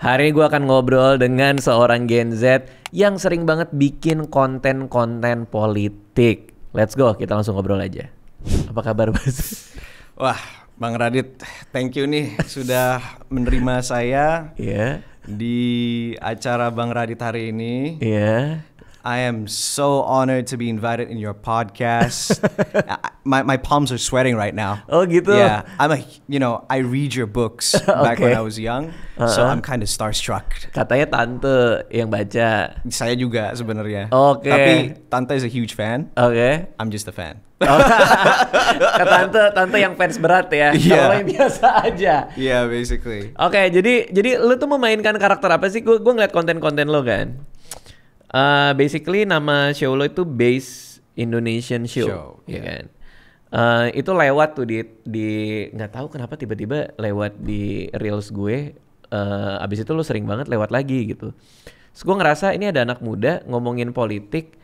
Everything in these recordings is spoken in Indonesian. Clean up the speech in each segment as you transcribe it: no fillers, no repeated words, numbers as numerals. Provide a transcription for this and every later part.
Hari ini gue akan ngobrol dengan seorang Gen Z yang sering banget bikin konten-konten politik. Let's go, kita langsung ngobrol aja. Apa kabar, Bas? Wah, Bang Radit, thank you nih sudah menerima saya di acara Bang Radit hari ini. I am so honored to be invited in your podcast. My palms are sweating right now. Oh gitu. Yeah, I read your books back when I was young, so I'm kind of starstruck. Katanya tante yang baca. Saya juga sebenarnya. Oke. Tapi tante is a huge fan. Oke. I'm just a fan. Tante yang fans berat ya. Yeah. Kalau yang biasa aja. Yeah, basically. Oke, jadi lu tuh memainkan karakter apa sih? Gue ngeliat konten-konten lo kan. Basically nama show lo itu Base Indonesian Show, ya kan. Itu lewat tuh di nggak tahu kenapa tiba-tiba lewat di reels gue. Abis itu lo sering banget lewat lagi gitu. Terus gue ngerasa ini ada anak muda ngomongin politik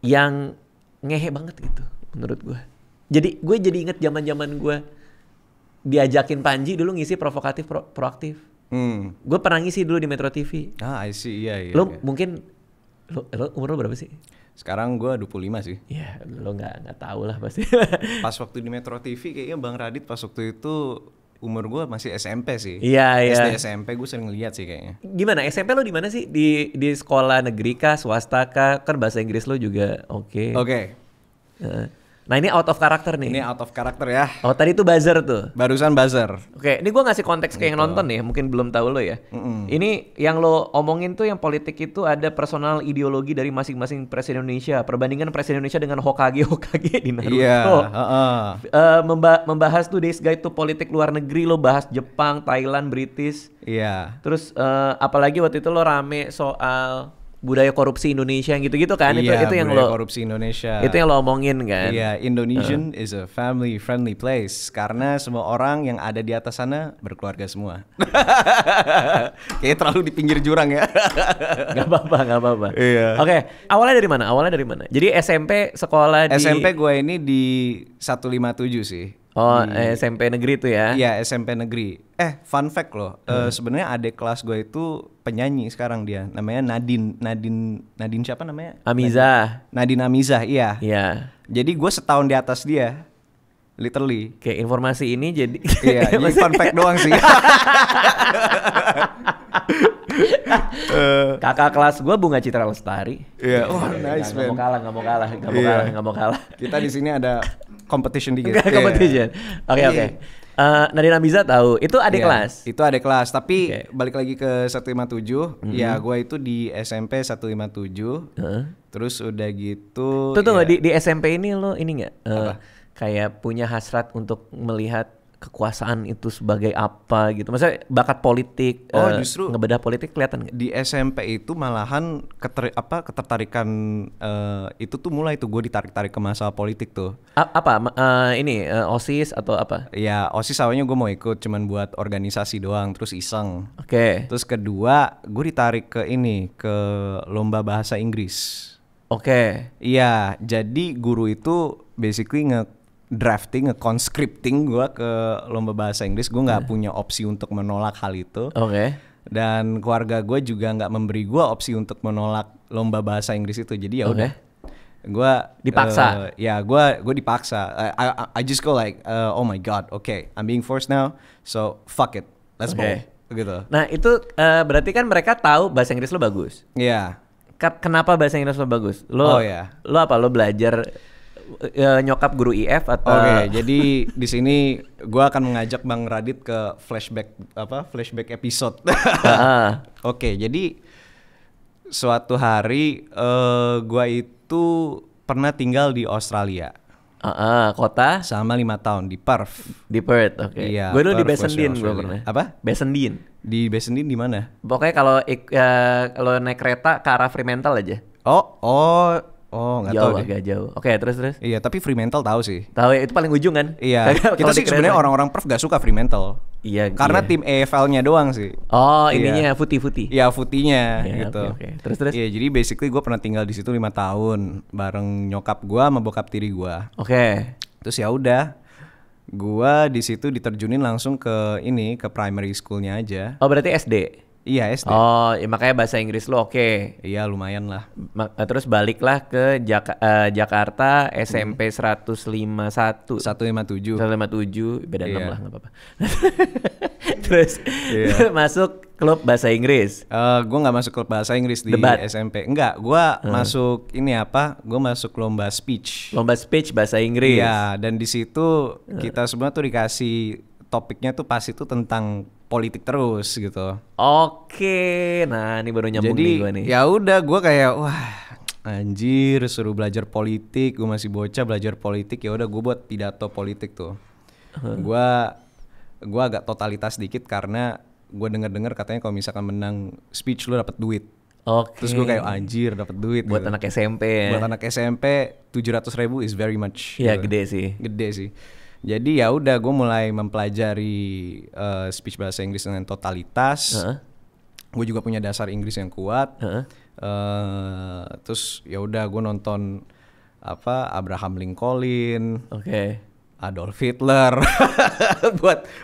yang ngehe banget gitu menurut gue. Jadi gue jadi inget zaman gue diajakin Panji dulu ngisi provokatif proaktif. Gue pernah ngisi dulu di Metro TV. I see, iya. Lo mungkin lo umur lo berapa sih? Sekarang gue 25 sih. Iya, lo nggak tahu lah pasti. Pas waktu di Metro TV kayaknya Bang Radit pas waktu itu umur gue masih SMP sih. Iya. SD SMP gue sering lihat sih kayaknya. Gimana SMP lo di mana sih? Di sekolah negeri kah, swasta kah? Kan bahasa Inggris lo juga oke. Nah ini out of character nih. Ini out of character ya. Oh tadi itu buzzer tuh. Barusan buzzer. Oke, ini gue ngasih konteks ke yang nonton nih, mungkin belum tahu lo ya. Ini yang lo omongin tuh yang politik itu ada personal ideologi dari masing-masing presiden Indonesia. Perbandingan presiden Indonesia dengan Hokage di Naruto. Iya. Membahas tuh Days Guide to politik luar negeri, lo bahas Jepang, Thailand, British. Iya. Terus apalagi waktu itu lo rame soal budaya korupsi Indonesia yang gitu-gitu kan. Iya, itu yang budaya lo korupsi Indonesia. Itu yang lo omongin kan. Iya, Indonesian is a family friendly place karena semua orang yang ada di atas sana berkeluarga semua. Kayaknya terlalu di pinggir jurang ya. Gak apa-apa. Iya. Oke, awalnya dari mana? Jadi SMP sekolah di SMP gue ini di 157 sih. Oh, SMP negeri tuh ya? Iya, SMP negeri. Fun fact loh, sebenarnya adik kelas gue itu penyanyi sekarang dia. Namanya Nadine siapa namanya? Amizah. Nadine Amizah, iya. Iya. Jadi gue setahun di atas dia, literally. Kayak informasi ini jadi. Iya, ini fun fact doang sih. Kakak kelas gue Bunga Citra Lestari. Iya, nice man. Nggak mau kalah. Kita di sini ada competition dikit. Competition. Oke. Nadine Amizah tahu. Itu adik kelas. Itu adik kelas. Tapi balik lagi ke 157. Ya gue itu di SMP 157. Terus udah gitu. Tuh di SMP ini lo ini nggak? Kayak punya hasrat untuk melihat kekuasaan itu sebagai apa gitu. Maksudnya bakat politik, justru ngebedah politik kelihatan nggak? Di SMP itu malahan ketertarikan itu tuh mulai tuh gue ditarik-tarik ke masalah politik tuh. OSIS atau apa? Ya OSIS awalnya gue mau ikut cuman buat organisasi doang terus iseng. Oke. Terus kedua gue ditarik ke lomba bahasa Inggris. Oke. Iya, jadi guru itu basically nge-conscripting gue ke lomba bahasa Inggris. Gue nggak punya opsi untuk menolak hal itu. Oke. Dan keluarga gue juga nggak memberi gue opsi untuk menolak lomba bahasa Inggris itu. Jadi ya udah, gue dipaksa. Gue dipaksa. I just go like, oh my god, okay, I'm being forced now, so fuck it, let's go. Gitu. Nah itu berarti kan mereka tahu bahasa Inggris lo bagus. Iya. Kenapa bahasa Inggris lo bagus? Lo apa? Lo belajar nyokap guru IF atau? Oke, jadi di sini gue akan mengajak Bang Radit ke flashback episode. Oke, jadi suatu hari gue itu pernah tinggal di Australia. Kota? Sama 5 tahun di Perth. Di Perth, oke. Iya, gue dulu di Bassendean gue pernah. Apa? Bassendean. Di Bassendean di mana? Pokoknya kalau naik kereta ke arah Fremantle aja. Nggak tahu deh. Agak jauh. Oke, terus. Iya, tapi Fremantle tahu sih. Tahu ya, itu paling ujung kan? Iya. Kita sih sebenarnya orang-orang Perth gak suka Fremantle. Iya. Karena tim EFL-nya doang sih. Oh, ininya footy. Iya, footy-nya gitu. Oke. Terus. Iya, jadi basically gue pernah tinggal di situ 5 tahun bareng nyokap gue sama bokap tiri gue. Oke. Terus ya udah, gue di situ diterjunin langsung ke primary school-nya aja. Oh, berarti SD. Iya SD. Oh, ya makanya bahasa Inggris lo oke. Iya lumayan lah. Terus baliklah ke Jakarta SMP 151. 157. 157 beda 6 lah nggak apa-apa. Terus masuk klub bahasa Inggris. Gue nggak masuk klub bahasa Inggris di Debat. SMP. Enggak, gue masuk ini apa? Gue masuk lomba speech. Lomba speech bahasa Inggris. Iya, dan di situ kita semua tuh dikasih topiknya tuh pas itu tentang politik terus gitu. Oke, nah ini baru nyambung nih gue nih. Ya udah, gue kayak wah anjir suruh belajar politik, gue masih bocah belajar politik, ya udah gue buat pidato politik tuh. Gue agak totalitas dikit karena gue dengar katanya kalau misalkan menang speech lu dapat duit. Oke. Terus gue kayak anjir dapat duit. Buat gitu. anak SMP ya. Buat anak SMP 700.000 is very much. Iya gitu. gede sih. Gede sih. Jadi ya udah gue mulai mempelajari speech bahasa Inggris dengan totalitas. Gue juga punya dasar Inggris yang kuat. Terus ya udah gue nonton apa Abraham Lincoln, Adolf Hitler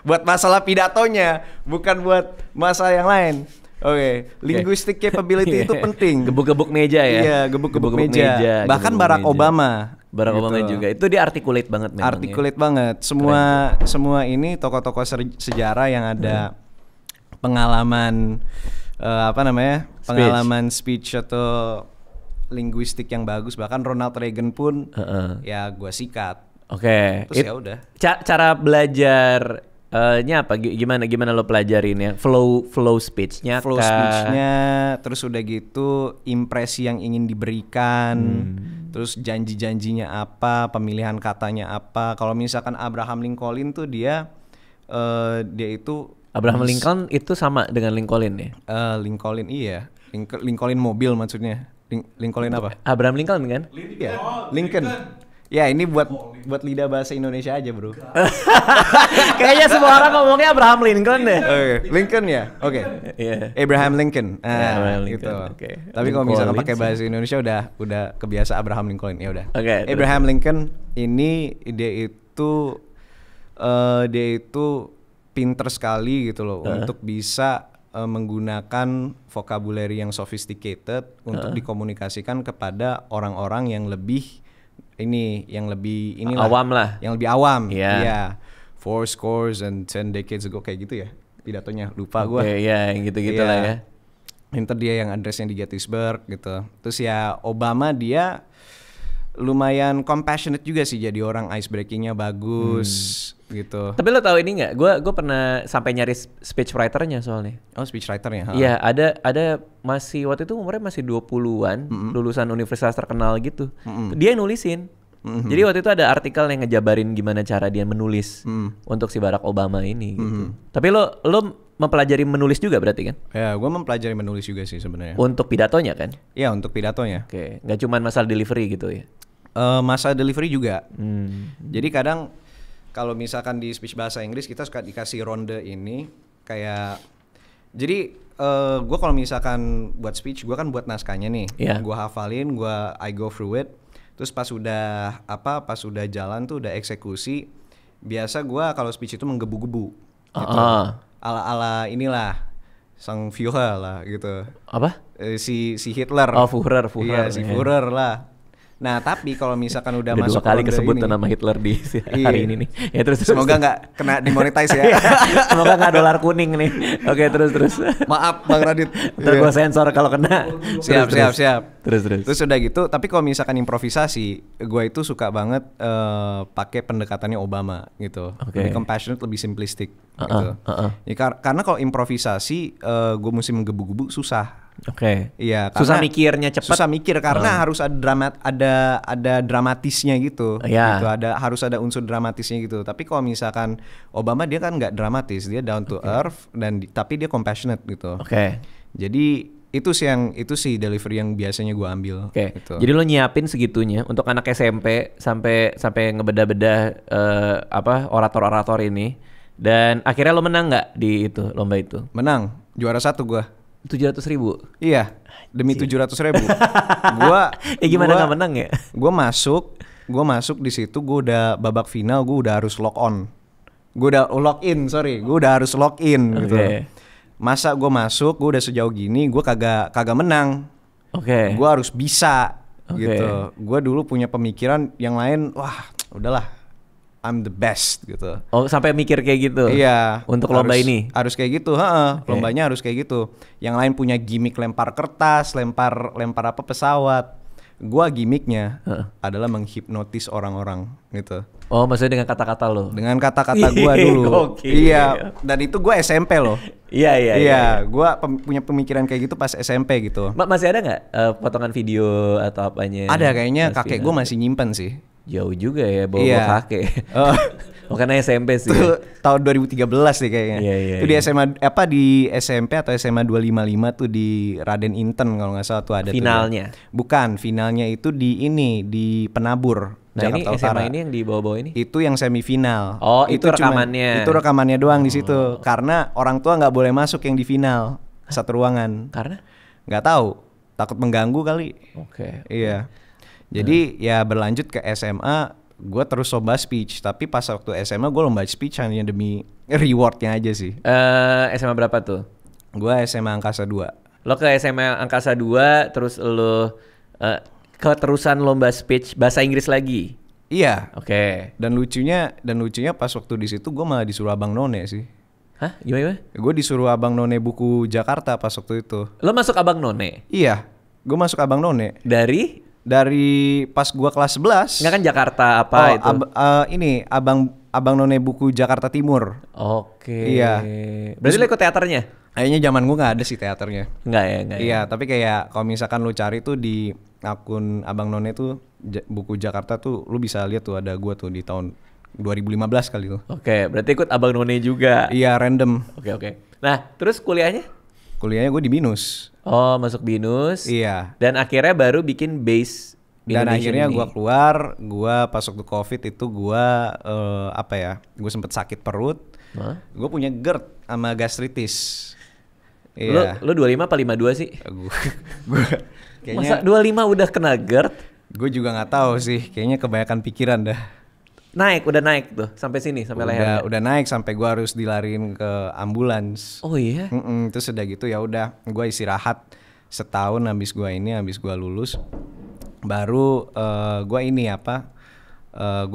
buat masalah pidatonya, bukan buat masalah yang lain. Linguistic capability itu penting. Gebuk-gebuk meja ya. Iya, gebuk-gebuk meja. Bahkan Barack Obama. Barack Obama juga. Itu dia articulate banget memang. Articulate banget. Semua ini tokoh-tokoh sejarah yang ada pengalaman pengalaman speech atau linguistik yang bagus. Bahkan Ronald Reagan pun ya gue sikat. Terus ya udah. Cara belajar nya apa? Gimana lo pelajarin ya? Flow speech-nya. Flow speech-nya, terus udah gitu impresi yang ingin diberikan, terus janji-janjinya apa, pemilihan katanya apa. Kalau misalkan Abraham Lincoln tuh dia itu Abraham Lincoln itu sama dengan Lincoln ya? Lincoln iya. Lincoln mobil maksudnya. Lincoln apa? Abraham Lincoln kan? Iya. Lincoln. Ya ini buat lidah bahasa Indonesia aja bro. Kayaknya semua orang ngomongnya Abraham Lincoln deh. Lincoln ya, Abraham Lincoln. Abraham gitu. Lincoln. Tapi kalau misalkan pakai bahasa Indonesia udah kebiasa Abraham Lincoln ya udah. terus. Abraham Lincoln ini dia itu pinter sekali gitu loh untuk bisa menggunakan vocabulary yang sophisticated untuk dikomunikasikan kepada orang-orang yang lebih awam lah. Yang lebih awam. Iya. 4 scores and 10 decades ago kayak gitu ya. Pidatonya lupa gue. Iya, yang gitu-gitu lah ya. Inter dia yang addressnya di Gettysburg gitu. Terus ya Obama dia lumayan compassionate juga sih, jadi orang ice breakingnya bagus gitu. Tapi lo tahu ini nggak? Gue pernah sampai nyari speech writer-nya soalnya. Oh, speech writer-nya. Iya, ada masih waktu itu umurnya masih 20-an, lulusan universitas terkenal gitu. Dia yang nulisin. Jadi waktu itu ada artikel yang ngejabarin gimana cara dia menulis untuk si Barack Obama ini gitu. Tapi lo mempelajari menulis juga berarti kan? Ya, gue mempelajari menulis juga sih sebenarnya. Untuk pidatonya kan? Iya, untuk pidatonya. Oke, nggak cuma masalah delivery gitu ya? Masalah delivery juga. Jadi kadang kalau misalkan di speech bahasa Inggris kita suka dikasih ronde ini kayak, jadi gue kalau misalkan buat speech gue kan buat naskahnya nih, gue hafalin, I go through it, terus pas udah jalan tuh udah eksekusi, biasa gue kalau speech itu menggebu-gebu, gitu. Ala inilah sang Führer lah gitu. Apa? Si Hitler. Oh, Führer. Iya, si Führer lah. Nah tapi kalau misalkan udah masuk 2 kali kesebut tuh nama Hitler di hari ini nih. Ya terus. Semoga nggak kena demonetize ya. Semoga nggak dolar kuning nih. Oke, terus. Maaf Bang Radit. Ntar gue sensor kalau kena. Siap. Terus. Udah gitu. Tapi kalau misalkan improvisasi, gue itu suka banget pakai pendekatannya Obama gitu. Lebih compassionate, lebih simplistic. Gitu. Ya, karena kalau improvisasi, gue mesti menggebu-gebu susah. Iya. Susah mikirnya cepat. Susah mikir karena harus ada dramatisnya gitu. Gitu. Harus ada unsur dramatisnya gitu. Tapi kalau misalkan Obama dia kan nggak dramatis, dia down to earth tapi dia compassionate gitu. Jadi itu sih delivery yang biasanya gue ambil. Gitu. Jadi lo nyiapin segitunya untuk anak SMP sampai ngebedah-bedah orator-orator ini, dan akhirnya lo menang nggak di itu lomba itu? Menang, juara 1 gue. 700.000? Iya, demi 700.000. Gimana nggak menang ya? Gue masuk di situ, gue udah babak final, gue udah harus log in gitu. Masa gue masuk, gue udah sejauh gini, gue kagak menang. Oke. Gue harus bisa gitu. Gue dulu punya pemikiran yang lain, wah udahlah, I'm the best gitu. Oh, sampai mikir kayak gitu? Iya. Untuk lomba ini? Harus kayak gitu, lombanya harus kayak gitu. Yang lain punya gimmick lempar kertas, lempar apa pesawat. Gua gimmicknya adalah menghipnotis orang-orang gitu. Oh, maksudnya dengan kata-kata lo? Dengan kata-kata gua dulu. Iya, dan itu gua SMP loh. Iya. Gua punya pemikiran kayak gitu pas SMP gitu. Masih ada nggak potongan video atau apanya? Ada, kayaknya kakek gua masih nyimpen sih. Jauh juga ya bawa kakek. Karena SMP sih. Itu tahun 2013 sih kayaknya. Itu di SMA di SMP atau SMA 255 tuh di Raden Inten kalau nggak salah tuh ada finalnya. Tuh. Bukan, finalnya itu di Penabur. Nah, Jakarta ini Utara. SMA ini yang di bawah-bawah ini? Itu yang semifinal. Oh, itu rekamannya. Itu rekamannya doang di situ. Karena orang tua nggak boleh masuk yang di final satu ruangan. Karena? Nggak tahu, takut mengganggu kali. Oke. Iya. Jadi ya berlanjut ke SMA, gue terus lomba speech. Tapi pas waktu SMA gue lomba speech hanya demi rewardnya aja sih. SMA berapa tuh? Gue SMA Angkasa 2. Lo ke SMA Angkasa 2, terus lo keterusan lomba speech bahasa Inggris lagi? Iya. Oke. Dan lucunya pas waktu di situ gue malah disuruh Abang None sih. Hah? Gimana? Gue disuruh Abang None buku Jakarta pas waktu itu. Lo masuk Abang None? Iya. Gue masuk Abang None. Dari pas gua kelas 11. Enggak kan Jakarta apa itu? Ini Abang None buku Jakarta Timur. Oke. Iya. Berarti lo ikut teaternya? Kayaknya zaman gua nggak ada sih teaternya. Enggak ya. Iya, tapi kayak kalau misalkan lu cari tuh di akun Abang None tuh buku Jakarta tuh lu bisa lihat tuh ada gua tuh di tahun 2015 kali tuh. Oke, berarti ikut Abang None juga. Iya, random. Oke. Nah, terus kuliahnya? Kuliahnya gue di BINUS. Oh, masuk BINUS. Iya. Dan akhirnya baru bikin base Indonesian. Dan akhirnya gue keluar, gue pas waktu COVID itu gue gue sempet sakit perut. Gue punya GERD sama gastritis. Iya. Lo 25 apa 52 sih? Gue kayaknya. Masa 25 udah kena GERD? Gue juga nggak tahu sih, kayaknya kebanyakan pikiran dah. Udah naik tuh sampai sini, sampai leher. Udah naik sampai gue harus dilariin ke ambulans. Oh iya. Terus udah gitu ya udah, gue istirahat setahun habis gue lulus. Baru gue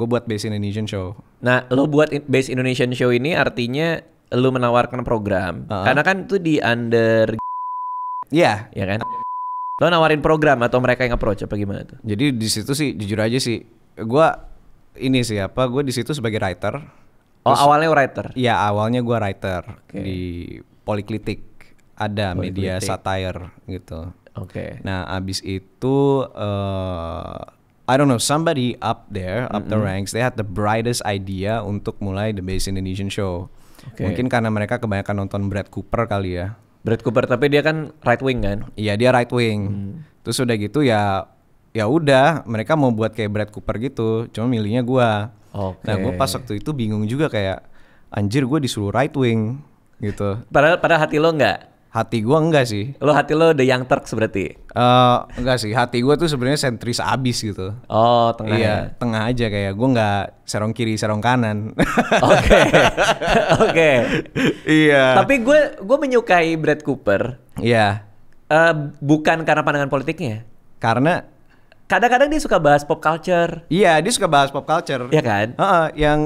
buat Base Indonesian Show. Nah, lo buat Base Indonesian Show ini artinya lo menawarkan program. Karena kan itu di under. Iya. Ya kan? Lo nawarin program atau mereka yang approach apa gimana tuh? Jadi di situ sih jujur aja sih, gue di situ sebagai writer. Terus, awalnya writer? Iya, awalnya gue writer di Poliklitik, ada media satire gitu. Oke. Nah, abis itu I don't know, somebody up the ranks, they had the brightest idea untuk mulai The Base Indonesian Show. Mungkin karena mereka kebanyakan nonton Brad Cooper kali ya. Brad Cooper, tapi dia kan right wing kan? Iya, dia right wing. Terus udah gitu ya udah, mereka mau buat kayak Brad Cooper gitu, cuma milihnya gua. Nah, gua pas waktu itu bingung juga kayak anjir, gua disuruh right wing gitu. Padahal hati lo enggak? Hati gua enggak sih. Hati lo The Young Turks berarti? Enggak sih, hati gua tuh sebenarnya sentris abis gitu. Oh, tengah. Iya, tengah aja kayak gua enggak serong kiri serong kanan. Oke. Iya. Tapi gue menyukai Brad Cooper. Iya. Bukan karena pandangan politiknya. Karena kadang-kadang dia suka bahas pop culture. Iya, dia suka bahas pop culture. Iya kan?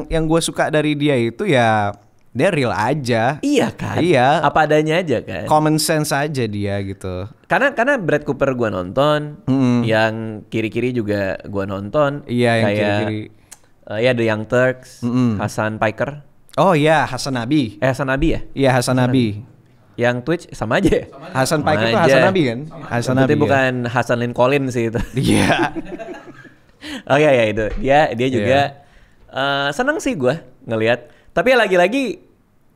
Yang gue suka dari dia itu ya dia real aja. Iya kan? Iya. Apa adanya aja kan? Common sense aja dia gitu. Karena Brad Cooper gue nonton, yang kiri-kiri juga gue nonton. Iya, yang kiri-kiri. Ya The Young Turks, Hasan Piker. Oh iya, Hasan Nabi. Hasan Nabi ya? Iya, Hasan Nabi. Yang Twitch sama aja ya? Hasan Piker itu Hasan Nabi kan? Hasan Nabi. Itu bukan Hasan Lincoln sih itu. Iya. Oh iya itu. Dia juga seneng sih gue ngelihat. Tapi lagi-lagi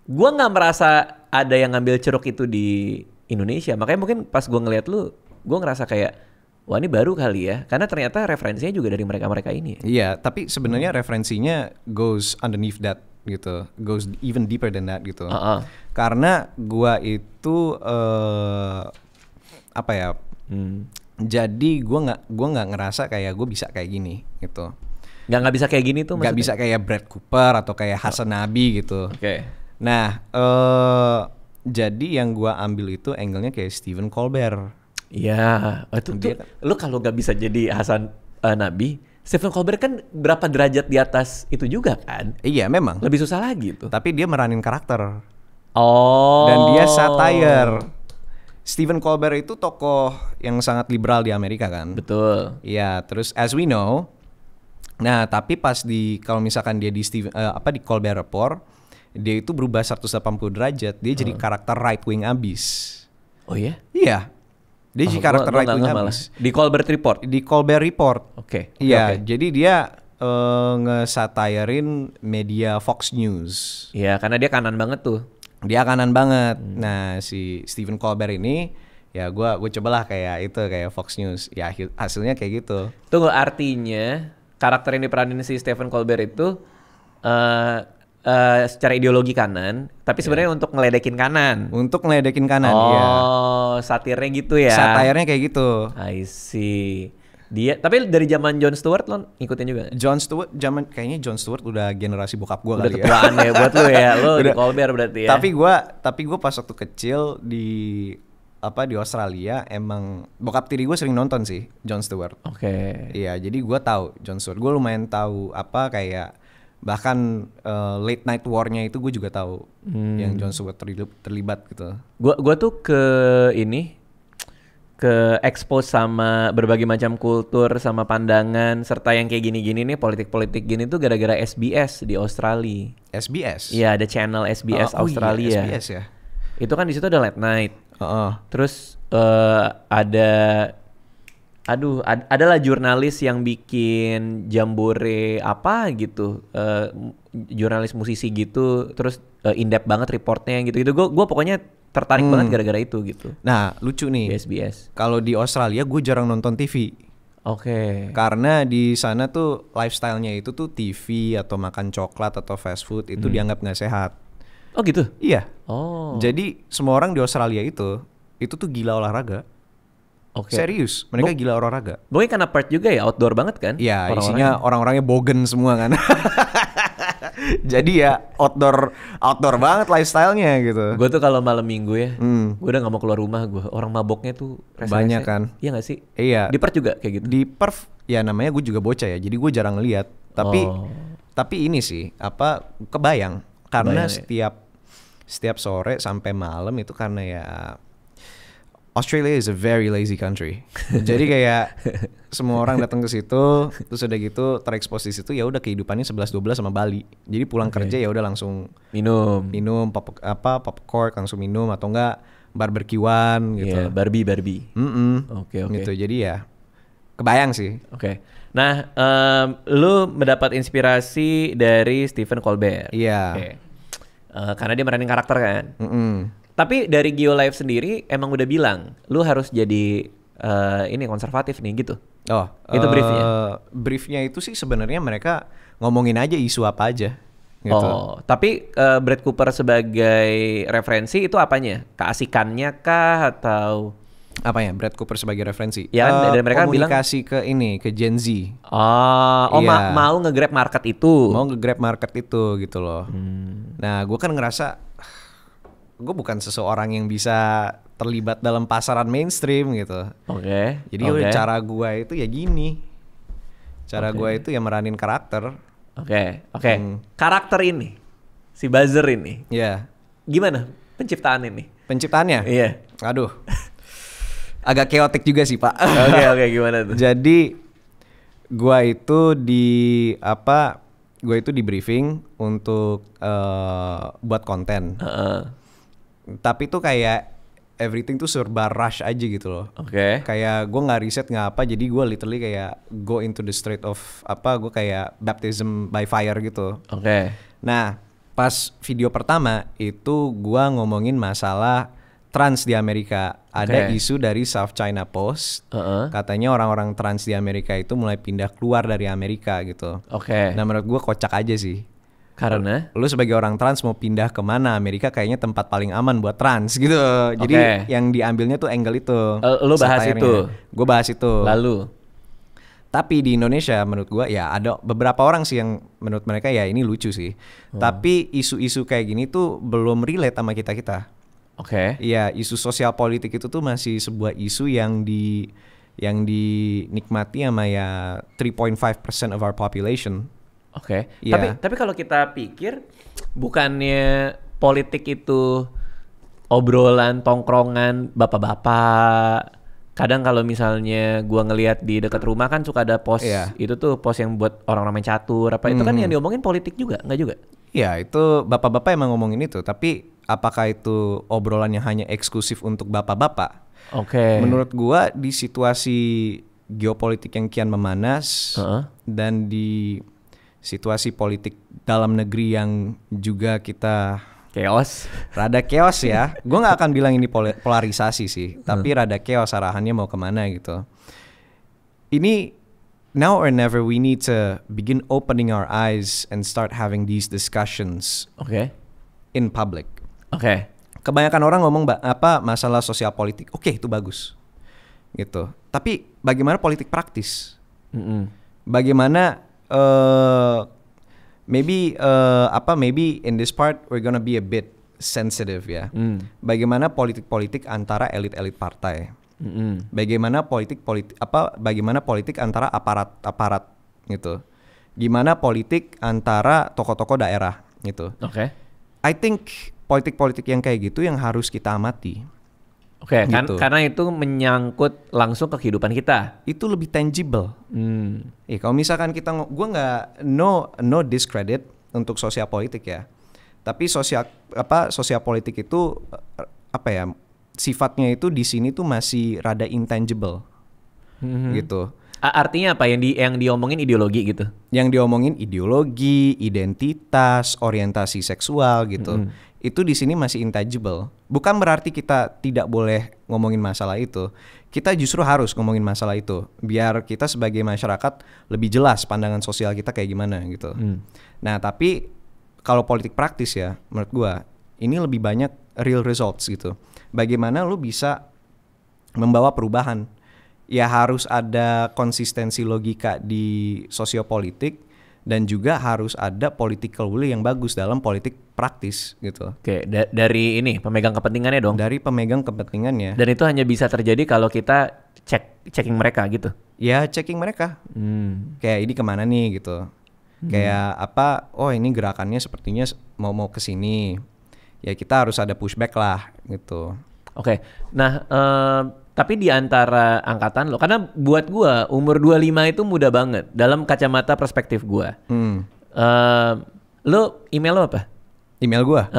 gue nggak merasa ada yang ngambil ceruk itu di Indonesia. Makanya mungkin pas gue ngelihat lu, gue ngerasa kayak wah ini baru kali ya. Karena ternyata referensinya juga dari mereka-mereka ini. Iya, tapi sebenarnya referensinya goes underneath that gitu, goes even deeper than that gitu. Karena gua itu jadi gua nggak ngerasa kayak gue bisa kayak gini gitu. Nggak bisa kayak gini tuh maksudnya? Nggak bisa kayak Brad Cooper atau kayak Hasan Nabi gitu. Oke. Nah, Jadi yang gue ambil itu angle-nya kayak Stephen Colbert. Iya, itu tuh, lu kalau gak bisa jadi Hasan Nabi, Stephen Colbert kan berapa derajat di atas itu juga kan? Iya memang. Lebih susah lagi tuh. Tapi dia meranin karakter. Oh. Dan dia satire. Stephen Colbert itu tokoh yang sangat liberal di Amerika kan. Betul. Iya, terus as we know, nah tapi pas kalau misalkan dia di di Colbert Report, dia itu berubah 180 derajat, dia jadi karakter right wing abis. Oh iya? Iya. Dia jadi karakter right wing abis. Di Colbert Report. Di Colbert Report. Oke. Iya, jadi dia nge-satirein media Fox News. Iya, karena dia kanan banget tuh. Dia kanan banget. Nah, si Stephen Colbert ini ya gue cobalah kayak Fox News. Ya hasilnya kayak gitu. Tunggu, artinya karakter yang diperanin si Stephen Colbert itu secara ideologi kanan, tapi sebenarnya untuk ngeledekin kanan. Untuk ngeledekin kanan, ya. Oh, satirnya gitu ya. Satirnya kayak gitu. I see. Dia tapi dari zaman Jon Stewart lo ngikutin juga? Jon Stewart kayaknya Jon Stewart udah generasi bokap gue kali ya. Udah ketuaan ya buat lo ya. Lo di Colbert berarti ya. Tapi gue pas waktu kecil di Australia emang bokap tiri gue sering nonton sih Jon Stewart. Oke. Iya, jadi gue tahu Jon Stewart. Gue lumayan tahu kayak bahkan late night war-nya itu gue juga tahu yang Jon Stewart terlibat gitu. Gue tuh ke expose sama berbagai macam kultur sama pandangan serta yang kayak gini-gini nih politik-politik gini tuh gara-gara SBS di Australia. SBS? Iya, ada channel SBS Australia. Iya, SBS ya. Itu kan di situ ada late night. Terus adalah jurnalis yang bikin jambore apa gitu, jurnalis musisi gitu, terus in-depth banget reportnya gitu. Gue pokoknya tertarik banget gara-gara itu gitu. Nah, lucu nih. Di SBS. Kalau di Australia gue jarang nonton TV. Oke. Karena di sana tuh lifestyle-nya itu tuh TV atau makan coklat atau fast food itu dianggap nggak sehat. Oh gitu? Iya. Oh. Jadi semua orang di Australia itu tuh gila olahraga. Oke. Serius, mereka gila olahraga. Mungkin karena part juga ya, outdoor banget kan? Iya, isinya orang-orangnya bogen semua kan. Jadi ya outdoor banget lifestyle-nya gitu. Gue tuh kalau malam minggu ya, gue udah gak mau keluar rumah gue. Orang maboknya tuh banyak kan. Iya gak sih? Iya. Di Perth juga kayak gitu? Di Perth ya namanya gue juga bocah ya, jadi gue jarang lihat. Tapi ini sih kebayang karena setiap sore sampai malam itu karena ya Australia is a very lazy country. Jadi kayak semua orang datang ke situ, terus udah gitu terekspos di situ, ya udah kehidupannya 11-12 sama Bali. Jadi pulang kerja ya udah langsung minum popcorn, langsung minum atau enggak barbekyuan gitu. Iya, Barbie. Oke. Gitu. Jadi ya kebayang sih. Oke. Nah, lu mendapat inspirasi dari Stephen Colbert. Iya. Okay. Karena dia meranin karakter kan. Tapi dari GeoLive sendiri emang udah bilang lu harus jadi ini konservatif nih gitu. Oh, itu briefnya. Briefnya itu sih sebenarnya mereka ngomongin aja isu apa aja. Gitu. Oh, tapi Brad Cooper sebagai referensi itu apanya? Keasikannya kah atau apanya? Brad Cooper sebagai referensi? Ya, dari mereka komunikasi bilang ke Gen Z. Mau nge-grab market itu. Mau nge-grab market itu gitu loh. Nah, gue kan ngerasa gue bukan seseorang yang bisa terlibat dalam pasaran mainstream gitu. Oke. Jadi cara gue itu ya gini. Cara gue itu ya meranin karakter. Oke. Karakter ini, si Buzzer ini. Iya. Gimana penciptaan ini? Penciptaannya? Iya. Aduh. Agak chaotic juga sih, Pak. Oke, gimana tuh? Jadi gue itu di briefing untuk buat konten. Tapi tuh kayak everything tuh serba rush aja gitu loh. Oke. Kayak gue nggak riset nggak apa, jadi gue literally kayak go into the street of gue kayak baptism by fire gitu. Oke. Nah, pas video pertama itu gue ngomongin masalah trans di Amerika. Ada isu dari South China Post, katanya orang-orang trans di Amerika itu mulai pindah keluar dari Amerika gitu. Oke. Nah, menurut gue kocak aja sih. Karena lu sebagai orang trans mau pindah kemana? Amerika kayaknya tempat paling aman buat trans gitu. Jadi yang diambilnya tuh angle itu. Lu bahas itu. Gue bahas itu. Lalu. Tapi di Indonesia menurut gue ya ada beberapa orang sih yang menurut mereka ya ini lucu sih. Tapi isu-isu kayak gini tuh belum relate sama kita-kita. Oke. Iya, isu sosial politik itu tuh masih sebuah isu yang dinikmati sama ya 3.5% of our population. Oke. Tapi kalau kita pikir bukannya politik itu obrolan tongkrongan bapak-bapak. Kadang kalau misalnya gua ngelihat di dekat rumah kan suka ada pos, itu tuh pos yang buat orang-orang main catur apa itu kan yang diomongin politik juga, enggak juga? Iya, itu bapak-bapak emang ngomongin itu, tapi apakah itu obrolan yang hanya eksklusif untuk bapak-bapak? Oke. Menurut gua di situasi geopolitik yang kian memanas dan di situasi politik dalam negeri yang juga kita rada chaos ya. Gue nggak akan bilang ini polarisasi sih, tapi rada chaos arahannya mau kemana gitu. Ini now or never we need to begin opening our eyes and start having these discussions in public. Kebanyakan orang ngomong masalah sosial politik. Oke, itu bagus gitu. Tapi bagaimana politik praktis? Bagaimana maybe in this part we're gonna be a bit sensitive ya. Bagaimana politik antara elit-elit partai. Bagaimana bagaimana politik antara aparat gitu. Gimana politik antara tokoh-tokoh daerah gitu. I think politik yang kayak gitu yang harus kita amati. Gitu. Karena itu menyangkut langsung ke kehidupan kita. Itu lebih tangible. Kalau misalkan gue nggak no discredit untuk sosial politik ya. Tapi sosial politik itu sifatnya itu di sini tuh masih rada intangible. Gitu. Artinya apa yang diomongin ideologi gitu? Yang diomongin ideologi, identitas, orientasi seksual gitu. Itu di sini masih intangible. Bukan berarti kita tidak boleh ngomongin masalah itu. Kita justru harus ngomongin masalah itu biar kita sebagai masyarakat lebih jelas pandangan sosial kita kayak gimana gitu. Nah, tapi kalau politik praktis ya, menurut gua ini lebih banyak real results gitu. Bagaimana lu bisa membawa perubahan? Ya harus ada konsistensi logika di sosiopolitik. Dan juga harus ada political will yang bagus dalam politik praktis gitu. Dari ini pemegang kepentingannya dong. Dari pemegang kepentingannya. Dan itu hanya bisa terjadi kalau kita checking mereka gitu. Ya checking mereka. Kayak ini kemana nih gitu. Kayak oh ini gerakannya sepertinya mau ke sini. Ya kita harus ada pushback lah gitu. Nah tapi di antara angkatan lo, karena buat gua umur 25 itu muda banget dalam kacamata perspektif gua. Lo email lo apa? Email gua?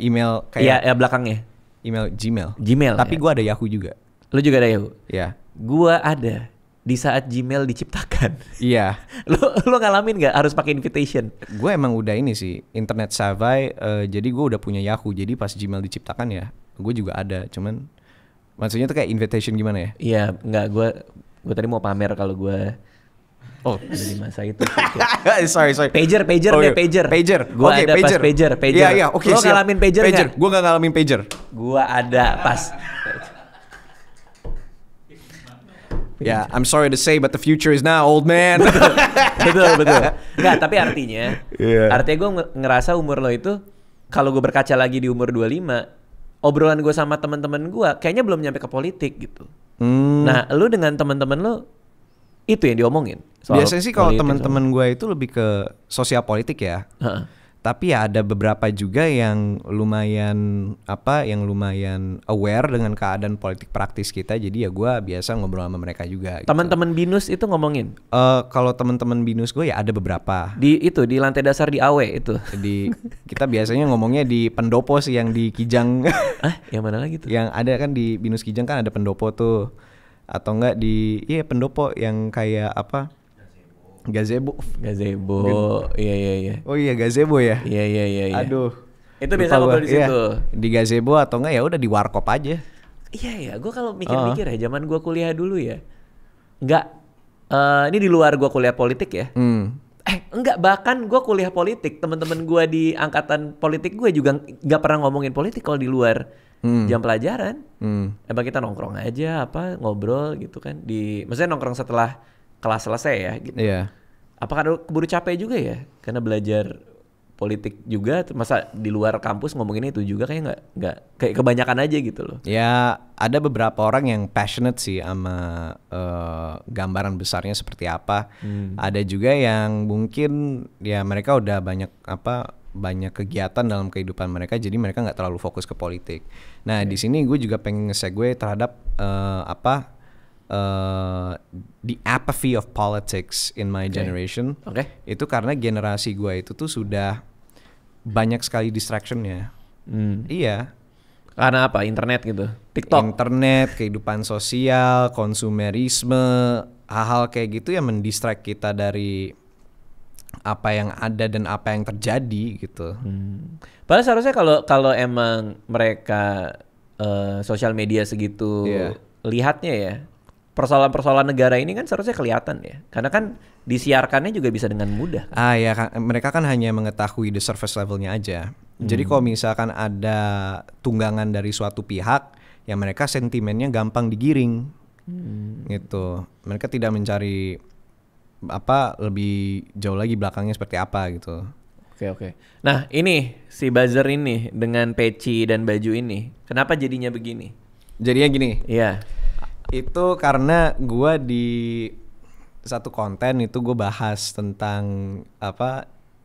Email kayak ya belakangnya. Email Gmail. Tapi ya? Gua ada Yahoo juga. Lo juga ada Yahoo? Iya. Gua ada di saat Gmail diciptakan. Iya. Lo ngalamin nggak harus pakai invitation? Gue emang udah ini sih internet savvy. Jadi gue udah punya Yahoo. Jadi pas Gmail diciptakan ya, gue juga ada. Cuman maksudnya tuh kayak invitation gimana ya? Iya, enggak, gue tadi mau pamer kalau gue di masa itu. sorry. Pager. Gue ada pager. pas pager. Iya, oke. Lo ngalamin pager nggak? Gue nggak ngalamin pager. Gue ada pas. Ya, I'm sorry to say, but the future is now, old man. betul. Enggak, tapi artinya gue ngerasa umur lo itu, kalau gue berkaca lagi di umur 25, obrolan gue sama teman-teman gue kayaknya belum nyampe ke politik gitu. Nah, lu dengan teman-teman lu itu yang diomongin. Biasanya sih kalau teman-teman gue itu lebih ke sosial politik ya. Tapi ya ada beberapa juga yang lumayan aware dengan keadaan politik praktis kita. Jadi ya gue biasa ngobrol sama mereka juga. Teman-teman BINUS itu ngomongin? Kalau teman-teman BINUS gue ya ada beberapa. Di lantai dasar di AW itu. Kita biasanya ngomongnya di pendopo sih yang di Kijang. Yang mana lagi tuh? Yang ada kan di BINUS Kijang kan ada pendopo tuh. Atau enggak pendopo yang kayak apa? Gazebo. Iya. Oh iya, gazebo ya. Iya. Aduh. Itu biasa ngobrol di situ. Di gazebo atau enggak ya udah di warkop aja. Iya. Gue kalau mikir-mikir ya, zaman gue kuliah dulu ya. Enggak. Ini di luar gue kuliah politik ya. Enggak, bahkan gue kuliah politik. Teman-teman gue di angkatan politik gue juga enggak pernah ngomongin politik kalau di luar jam pelajaran. Emang kita nongkrong aja ngobrol gitu kan. Maksudnya nongkrong setelah kelas selesai ya gitu. Iya. Apakah keburu capek juga ya? Karena belajar politik juga, masa di luar kampus ngomongin itu juga kayak nggak kayak kebanyakan aja gitu loh. Ya ada beberapa orang yang passionate sih sama gambaran besarnya seperti apa. Ada juga yang mungkin ya mereka udah banyak kegiatan dalam kehidupan mereka, jadi mereka nggak terlalu fokus ke politik. Nah di sini gue juga pengen nge-segue terhadap the apathy of politics in my generation. Itu karena generasi gue itu tuh sudah banyak sekali distractionnya. Iya. Karena apa? Internet gitu? TikTok? Internet, kehidupan sosial, konsumerisme, hal-hal kayak gitu yang mendistract kita dari apa yang ada dan apa yang terjadi gitu. Padahal seharusnya kalau emang mereka sosial media segitu lihatnya ya, persoalan-persoalan negara ini kan seharusnya kelihatan ya. Karena kan disiarkannya juga bisa dengan mudah. Ya mereka kan hanya mengetahui the surface levelnya aja. Jadi kalau misalkan ada tunggangan dari suatu pihak, ya mereka sentimennya gampang digiring. Gitu. Mereka tidak mencari lebih jauh lagi belakangnya seperti apa gitu. Oke. Nah ini si buzzer ini dengan peci dan baju ini, kenapa jadinya begini? Jadinya gini? Iya. Itu karena gue di satu konten itu gue bahas tentang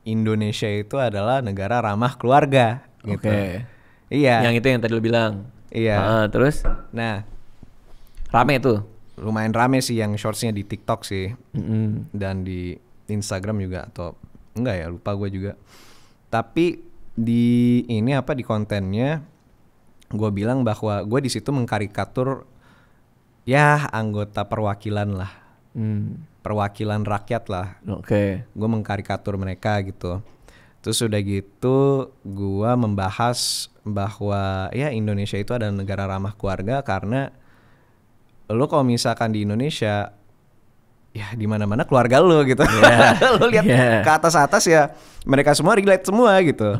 Indonesia itu adalah negara ramah keluarga gitu. Iya. Yang itu yang tadi lo bilang. Iya. Terus? Nah, rame tuh. Lumayan rame sih yang shortsnya di TikTok sih. Dan di Instagram juga atau enggak ya, lupa gue juga. Tapi di kontennya gue bilang bahwa gue di situ mengkarikatur ya anggota perwakilan lah, perwakilan rakyat lah. Gue mengkarikatur mereka gitu. Terus udah gitu gue membahas bahwa ya Indonesia itu adalah negara ramah keluarga karena lo kalau misalkan di Indonesia ya di mana-mana keluarga lo gitu. Lo lihat ke atas ya mereka semua relate semua gitu.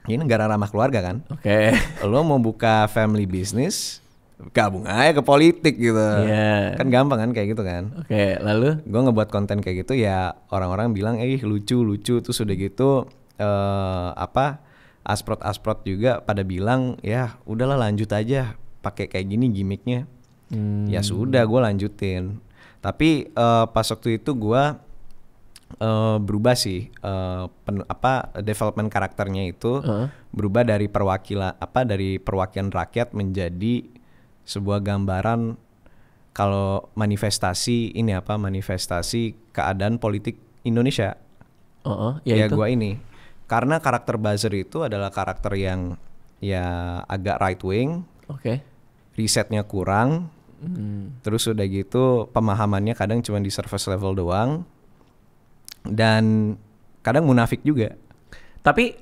Ini negara ramah keluarga kan. Lo mau buka family business, gabung aja ke politik gitu. Kan gampang kan kayak gitu kan. Lalu gue ngebuat konten kayak gitu ya orang-orang bilang lucu terus udah gitu asprot juga pada bilang ya udahlah lanjut aja pakai kayak gini gimmicknya. Ya sudah gue lanjutin. Tapi pas waktu itu gue berubah sih development karakternya itu berubah dari perwakilan rakyat menjadi sebuah gambaran kalau manifestasi keadaan politik Indonesia. Ya gue ini karena karakter buzzer itu adalah karakter yang ya agak right wing, risetnya kurang, terus udah gitu pemahamannya kadang cuma di surface level doang dan kadang munafik juga. Tapi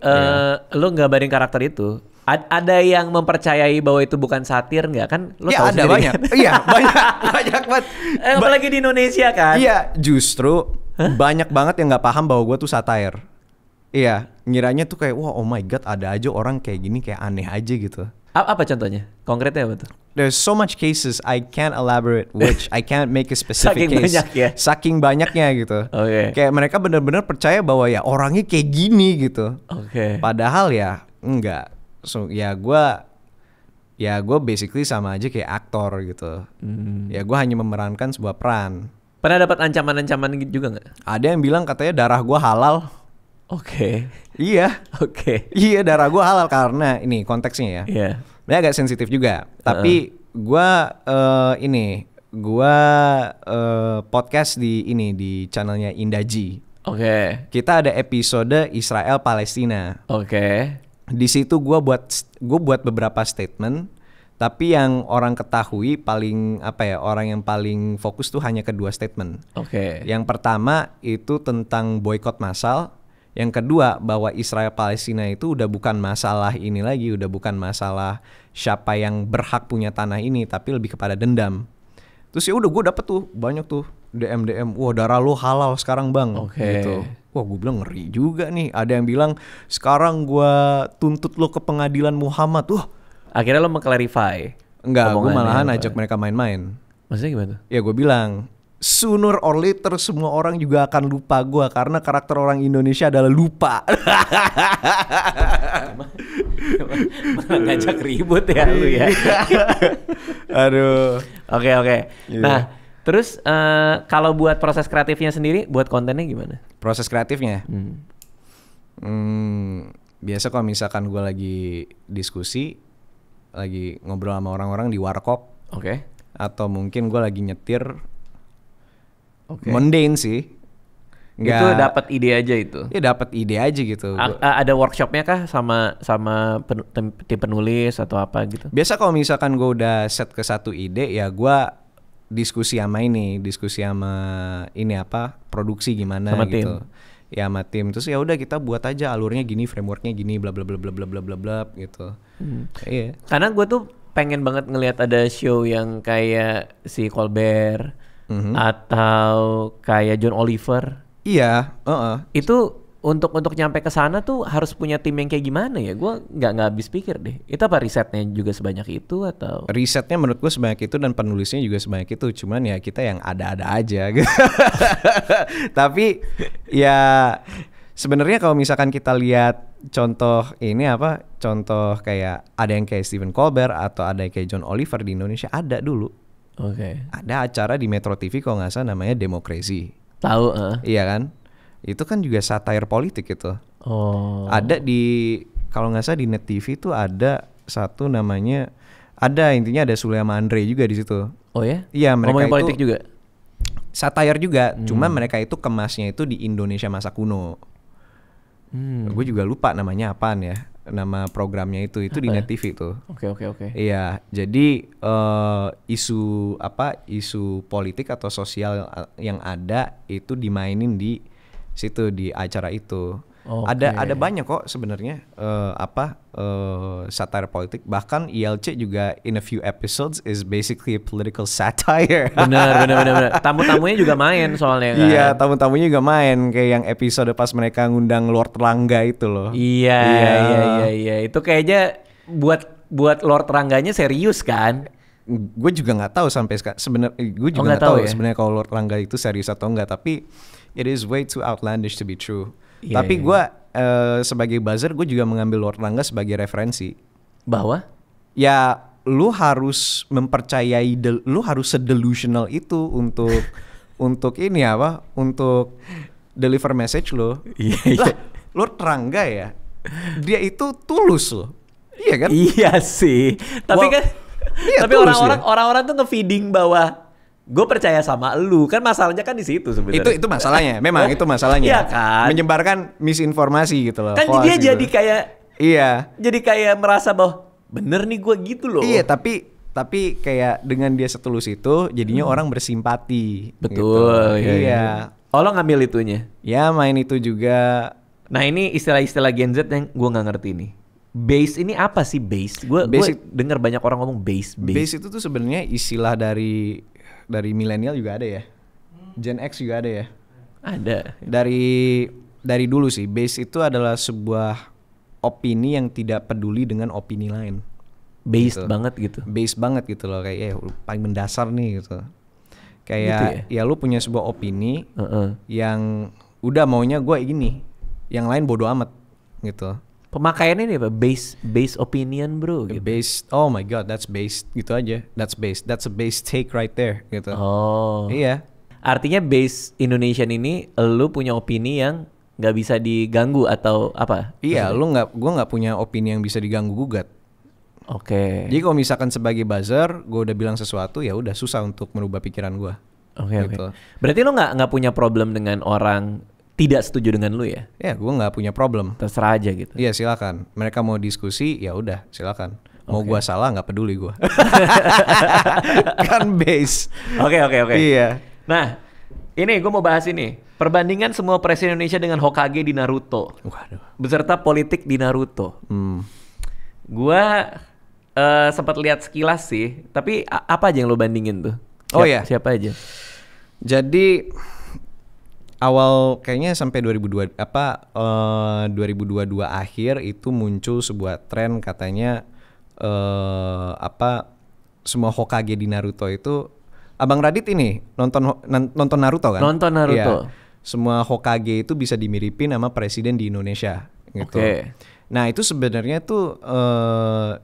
lo gambarin karakter itu ada yang mempercayai bahwa itu bukan satir nggak kan? Lo ya ada banyak. Iya banyak banget. Apalagi di Indonesia kan? Iya justru banyak banget yang nggak paham bahwa gue tuh satire. Iya ngiranya tuh kayak wah oh my god ada aja orang kayak gini kayak aneh aja gitu. Apa contohnya? Konkretnya apa tuh? There's so much cases I can't elaborate which I can't make a specific case. Saking banyaknya gitu. Kayak mereka benar-benar percaya bahwa ya orangnya kayak gini gitu. Padahal ya enggak. So ya gue basically sama aja kayak aktor gitu. Ya gue hanya memerankan sebuah peran. Pernah dapat ancaman-ancaman gitu juga nggak? Ada yang bilang katanya darah gue halal. Iya. Iya darah gue halal karena ini konteksnya ya. Ini agak sensitif juga. Tapi gue podcast di channelnya Indaji. Kita ada episode Israel Palestina. Di situ gue buat beberapa statement. Tapi yang orang ketahui orang yang paling fokus tuh hanya kedua statement. Yang pertama itu tentang boykot massal. Yang kedua bahwa Israel Palestina itu udah bukan masalah ini lagi, udah bukan masalah siapa yang berhak punya tanah ini, tapi lebih kepada dendam. Terus ya udah gue dapet tuh banyak tuh DM, wah darah lo halal sekarang bang, gitu. Wah gue bilang ngeri juga nih. Ada yang bilang sekarang gue tuntut lo ke pengadilan Muhammad. Wah akhirnya lo mengclarify? Enggak, gue malahan ajak mereka main-main. Maksudnya gimana? Ya gue bilang sooner or later semua orang juga akan lupa gue karena karakter orang Indonesia adalah lupa. Malah ngajak ribut ya lu ya. Aduh. Oke. Yeah. Nah, terus kalau buat proses kreatifnya sendiri, buat kontennya gimana? Proses kreatifnya? Biasa kalau misalkan gue lagi diskusi, lagi ngobrol sama orang-orang di warkop. Oke. Atau mungkin gue lagi nyetir. Mundane sih. Itu dapat ide aja itu. Ya dapat ide aja gitu. Ada workshopnya kah sama tim penulis atau apa gitu? Biasa kalau misalkan gue udah set ke satu ide, ya gue diskusi sama ini apa produksi gimana sama gitu. Tim. Ya sama tim. Terus ya udah kita buat aja alurnya gini, frameworknya gini, bla bla bla bla bla bla bla bla gitu. Iya. Karena gue tuh pengen banget ngelihat ada show yang kayak si Colbert. Atau kayak John Oliver. Iya, Itu untuk nyampe ke sana tuh harus punya tim yang kayak gimana ya? Gue nggak habis pikir deh. Itu apa risetnya juga sebanyak itu atau? Risetnya menurut gue sebanyak itu dan penulisnya juga sebanyak itu. Cuman ya kita yang ada-ada aja. Tapi ya sebenarnya kalau misalkan kita lihat contoh kayak ada yang kayak Stephen Colbert atau ada yang kayak John Oliver di Indonesia ada dulu. Ada acara di Metro TV kalau nggak salah namanya Demokrasi. Tahu? Iya kan? Itu kan juga satire politik itu. Ada kalau nggak salah di Net TV itu ada satu namanya, intinya ada Sule sama Andre juga di situ. Oh ya? Iya, mereka ngomongin itu politik juga. Satire juga, cuma mereka itu kemasnya itu di Indonesia masa kuno. Gue juga lupa namanya apaan ya. Nama programnya itu di Net TV tuh. Oke. Iya, jadi isu politik atau sosial yang ada itu dimainin di situ di acara itu. Ada banyak kok sebenarnya satire politik. Bahkan ILC juga in a few episodes is basically a political satire. Benar. Tamu-tamunya juga main soalnya kan. Iya, tamu-tamunya juga main kayak yang episode pas mereka ngundang Lord Rangga itu loh. Iya. Itu kayaknya buat Lord Rangganya serius kan? Gue juga nggak tahu sampai sebenarnya. Gue juga nggak tahu ya? Sebenarnya kalau Lord Rangga itu serius atau enggak. Tapi it is way too outlandish to be true. Tapi gue sebagai buzzer gue juga mengambil Lord Rangga sebagai referensi. Bahwa? Ya lu harus mempercayai, lu harus sedelusional itu untuk untuk deliver message lo. Lah, Lord Rangga ya, dia itu tulus loh. Iya kan? Iya sih. Tapi tapi orang-orang tuh nge-feeding bahwa gue percaya sama lu, kan masalahnya kan di situ sebenarnya. Itu masalahnya, memang itu masalahnya. Iya kan? Menyebarkan misinformasi gitu loh. Kan dia gitu. Jadi kayak jadi kayak merasa bahwa bener nih gue gitu loh. Iya, tapi kayak dengan dia setulus itu jadinya orang bersimpati. Betul. Gitu. Iya. Oh, lo ngambil itunya? Ya, main itu juga. Nah, ini istilah-istilah Gen Z yang gue nggak ngerti nih. Base ini apa sih base? Gue dengar banyak orang ngomong base. Base itu tuh sebenarnya istilah dari milenial juga ada ya. Gen X juga ada ya. Ada. Dari dulu sih, base itu adalah sebuah opini yang tidak peduli dengan opini lain. Based gitu. Banget gitu. Based banget gitu loh, kayak paling mendasar nih gitu. Kayak gitu ya lu punya sebuah opini yang udah maunya gue gini, yang lain bodo amat gitu. Pemakaiannya nih apa? Base opinion bro gitu. Based, oh my god, that's based gitu aja. That's a base take right there gitu. Oh. Iya. Artinya base Indonesian ini lu punya opini yang nggak bisa diganggu atau apa? Iya, gue nggak punya opini yang bisa diganggu gugat. Oke. Jadi kalau misalkan sebagai buzzer, gue udah bilang sesuatu ya udah susah untuk merubah pikiran gue. Oke. Berarti lu nggak punya problem dengan orang tidak setuju dengan lu ya? Ya, gue nggak punya problem. Terserah aja gitu. Iya, silakan. Mereka mau diskusi, ya udah, silakan. Mau gue salah nggak peduli gue. Kan base. Oke. Iya. Nah, ini gue mau bahas ini. Perbandingan semua presiden Indonesia dengan Hokage di Naruto. Waduh. Beserta politik di Naruto. Gue sempat lihat sekilas sih. Tapi apa aja yang lo bandingin tuh? Siapa aja? Jadi awal kayaknya sampai 2022 akhir itu muncul sebuah tren katanya semua Hokage di Naruto itu Abang Radit ini nonton Naruto kan? Nonton Naruto. Iya. Semua Hokage itu bisa dimiripin sama presiden di Indonesia gitu. Nah itu sebenarnya tuh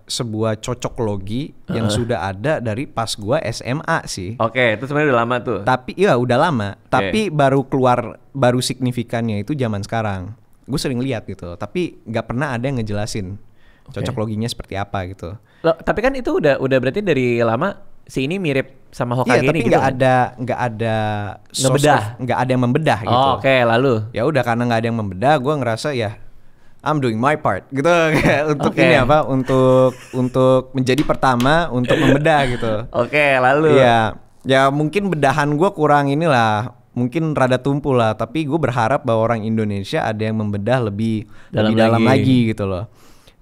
sebuah cocok logi yang sudah ada dari pas gua SMA sih. Itu sebenarnya udah lama tuh. Tapi ya udah lama. Tapi baru signifikannya itu zaman sekarang. Gue sering lihat gitu. Tapi nggak pernah ada yang ngejelasin cocok loginya seperti apa gitu. Loh, tapi kan itu udah berarti dari lama si ini mirip sama Hokage ini. Iya, tapi nggak ada nggak ada yang membedah gitu. Lalu ya udah karena nggak ada yang membedah, gue ngerasa ya I'm doing my part gitu untuk ini apa untuk menjadi pertama untuk membedah gitu. Lalu ya mungkin bedahan gue kurang inilah, mungkin rada tumpul lah, tapi gue berharap bahwa orang Indonesia ada yang membedah lebih dalam lagi gitu loh.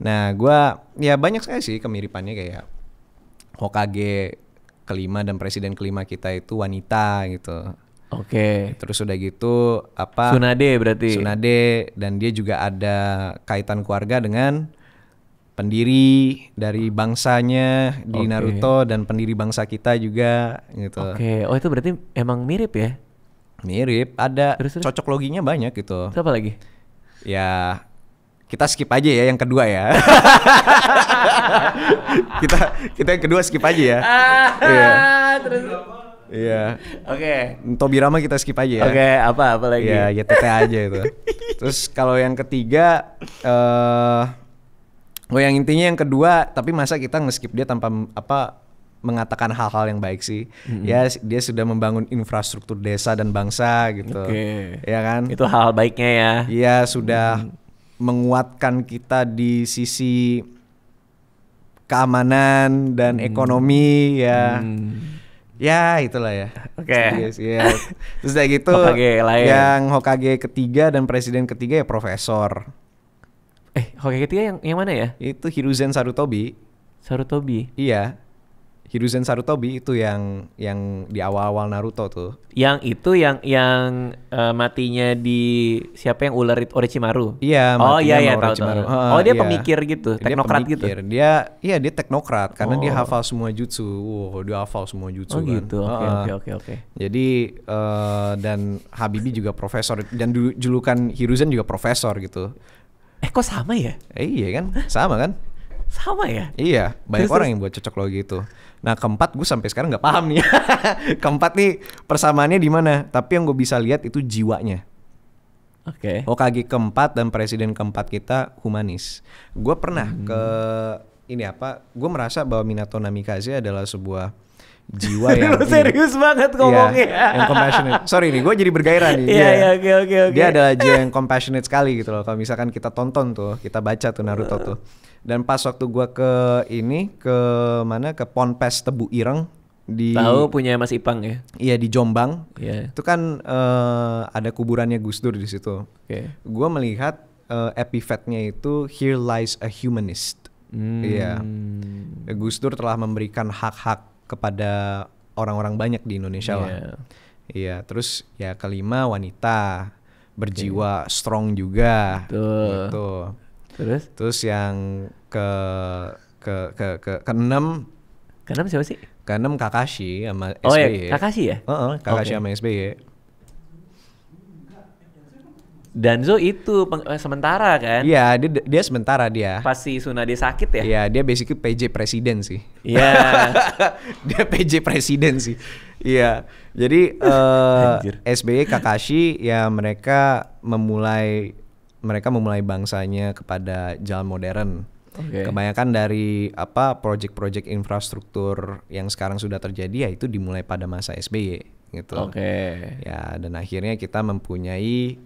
Nah gue ya banyak sekali sih kemiripannya, kayak Hokage kelima dan presiden kelima kita itu wanita gitu. Terus udah gitu apa? Tsunade berarti. Tsunade, dan dia juga ada kaitan keluarga dengan pendiri dari bangsanya di Naruto dan pendiri bangsa kita juga gitu. Oh itu berarti emang mirip ya? Mirip, ada cocok loginya banyak gitu. Apa lagi? Ya kita skip aja ya yang kedua ya. kita yang kedua skip aja ya. Iya. Tobirama kita skip aja ya. Apa lagi? Ya YTT aja itu. Terus kalau yang ketiga yang intinya yang kedua, tapi masa kita nge-skip dia tanpa mengatakan hal-hal yang baik sih. Ya dia sudah membangun infrastruktur desa dan bangsa gitu. Ya kan? Itu hal baiknya ya. Iya, sudah menguatkan kita di sisi keamanan dan ekonomi ya. Ya itulah ya. Ya. Terus kayak gitu yang Hokage ketiga dan presiden ketiga ya profesor. Hokage ketiga yang mana ya? Itu Hiruzen Sarutobi. Iya. Hiruzen Sarutobi itu yang di awal-awal Naruto tuh. Yang itu yang matinya di siapa yang ular Orochimaru? Iya. Tahu. Dia pemikir gitu, teknokrat gitu. Dia teknokrat karena dia hafal semua jutsu. Dia hafal semua jutsu kan. Gitu. Oke. Jadi dan Habibie juga profesor, dan julukan Hiruzen juga profesor gitu. Kok sama ya? Iya kan? Sama kan? Sama ya? Iya, banyak orang yang buat cocok logi itu. Nah keempat gue sampai sekarang nggak paham nih. Keempat nih persamaannya di mana? Tapi yang gue bisa lihat itu jiwanya. Hokage keempat dan presiden keempat kita humanis. Gue pernah gue merasa bahwa Minato Namikaze adalah sebuah jiwa yang serius banget ngomongnya. Yang compassionate. Sorry nih, gue jadi bergairah nih. Oke. Dia adalah jiwa yang compassionate sekali gitu loh. Kalau misalkan kita tonton tuh, kita baca tuh Naruto tuh. Dan pas waktu gue ke Ponpes Tebu Ireng tahu punya Mas Ipang ya? Iya, di Jombang. Itu kan ada kuburannya Gus Dur di situ. Gue melihat epitaph-nya itu "Here lies a humanist". Iya. Gus Dur telah memberikan hak-hak kepada orang-orang banyak di Indonesia lah. Iya, terus ya kelima wanita berjiwa strong juga. Gitu. Terus yang keenam siapa sih? Keenam Kakashi sama SBY. Kakashi ya? Kakashi sama SBY. Danzo itu sementara kan? Iya, dia sementara dia. Pas si Tsunade sakit ya? Iya, dia basically PJ presiden sih. Iya. Dia PJ presiden sih. Iya. Jadi SBY Kakashi ya mereka memulai bangsanya kepada jalan modern. Kebanyakan dari proyek-proyek infrastruktur yang sekarang sudah terjadi ya itu dimulai pada masa SBY gitu. Ya, dan akhirnya kita mempunyai